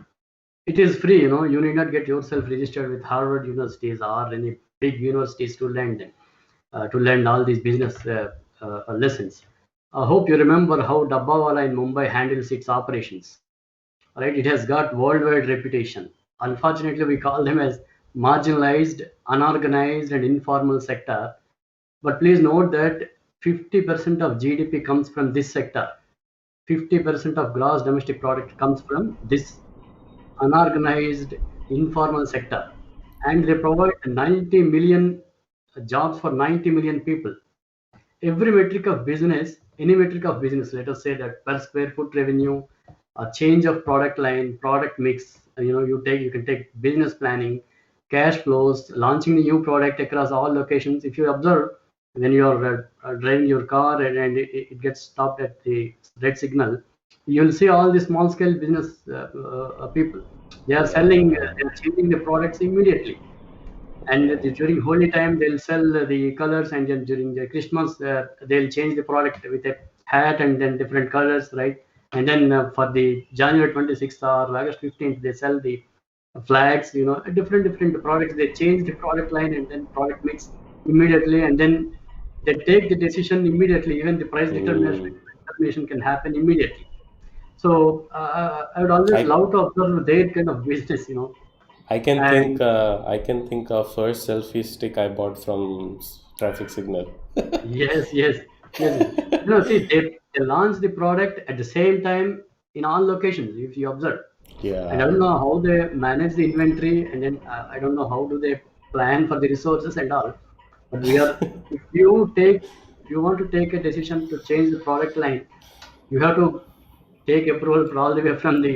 It is free, you need not get yourself registered with Harvard universities or any big universities to learn them, to learn all these business lessons. I hope you remember how Dabbawala in Mumbai handles its operations. Right? It has got worldwide reputation. Unfortunately, we call them as marginalized, unorganized, and informal sector. But please note that 50% of GDP comes from this sector. 50% of gross domestic product comes from this unorganized, informal sector. And they provide 90 million jobs for 90 million people. Every metric of business, any metric of business, let us say that per square foot revenue, a change of product line, product mix, you can take business planning, cash flows, launching the new product across all locations. If you observe, when you are driving your car and it gets stopped at the red signal, you'll see all the small scale business people. They are Yeah. selling, they are changing the products immediately. And during holy time they'll sell the colors, and then during the Christmas they'll change the product with a hat and then different colors, right? And then for the January 26th or August 15th they sell the flags, different products. They change the product line and then product mix immediately, and then they take the decision immediately. Even the price Mm. determination can happen immediately. So I would always I love to observe their kind of business, and I can think of first selfie stick I bought from traffic signal. yes, yes, yes. See, they launch the product at the same time in all locations, if you observe. And I Yeah. don't know how they manage the inventory, and then I don't know how do they plan for the resources and all. But if you want to take a decision to change the product line, you have to take approval for all the way from the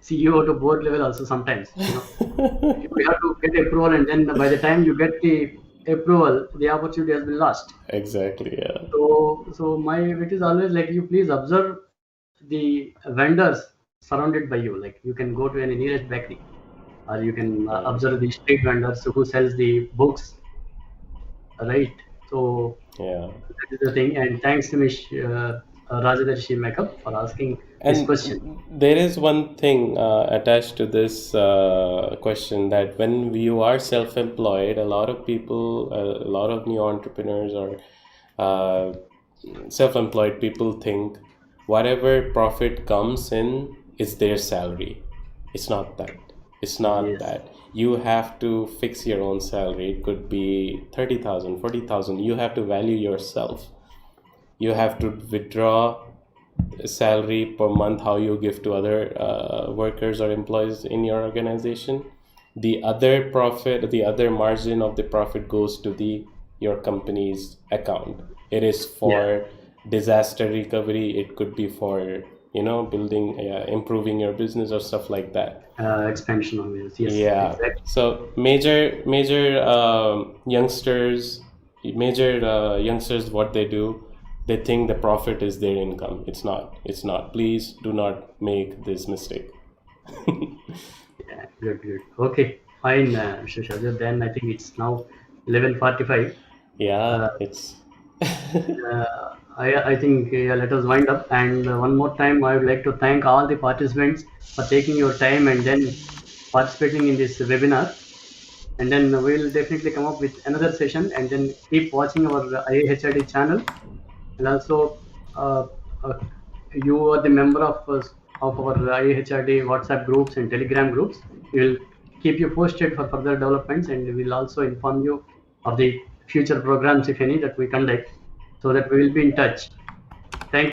CEO to board level also sometimes. You have to get approval, and then by the time you get the approval, the opportunity has been lost. Exactly. Yeah. So my it is always like, you please observe the vendors surrounded by you. Like, you can go to any nearest bakery, or you can Yeah. observe the street vendors who sells the books, right? So Yeah. that is the thing. And thanks to Miss Rajadarshi Makeup for asking this question. And there is one thing attached to this question, that when you are self-employed, a lot of people, a lot of new entrepreneurs or uh, self-employed people think whatever profit comes in is their salary. It's not that. It's not Yes. that. You have to fix your own salary. It could be 30,000, 40,000. You have to value yourself. You have to withdraw salary per month how you give to other workers or employees in your organization. The other profit, the other margin of the profit goes to the your company's account. It is Yeah. for disaster recovery. It could be for building, improving your business or stuff like that. Expansion of this. Yes, Yeah. exactly. So major youngsters, what they do, they think the profit is their income. It's not. It's not. Please do not make this mistake. Yeah, good, good. Okay, fine, Mr. Shazir. Then I think it's now 11:45. Yeah, Uh, it's I think, let us wind up. And one more time, I would like to thank all the participants for taking your time and then participating in this webinar. And then we'll definitely come up with another session, and then keep watching our IAHRD channel. And also, uh, uh, you are the member of our IHRD WhatsApp groups and Telegram groups. We will keep you posted for further developments, and we will also inform you of the future programs, if any, that we conduct, so that we will be in touch.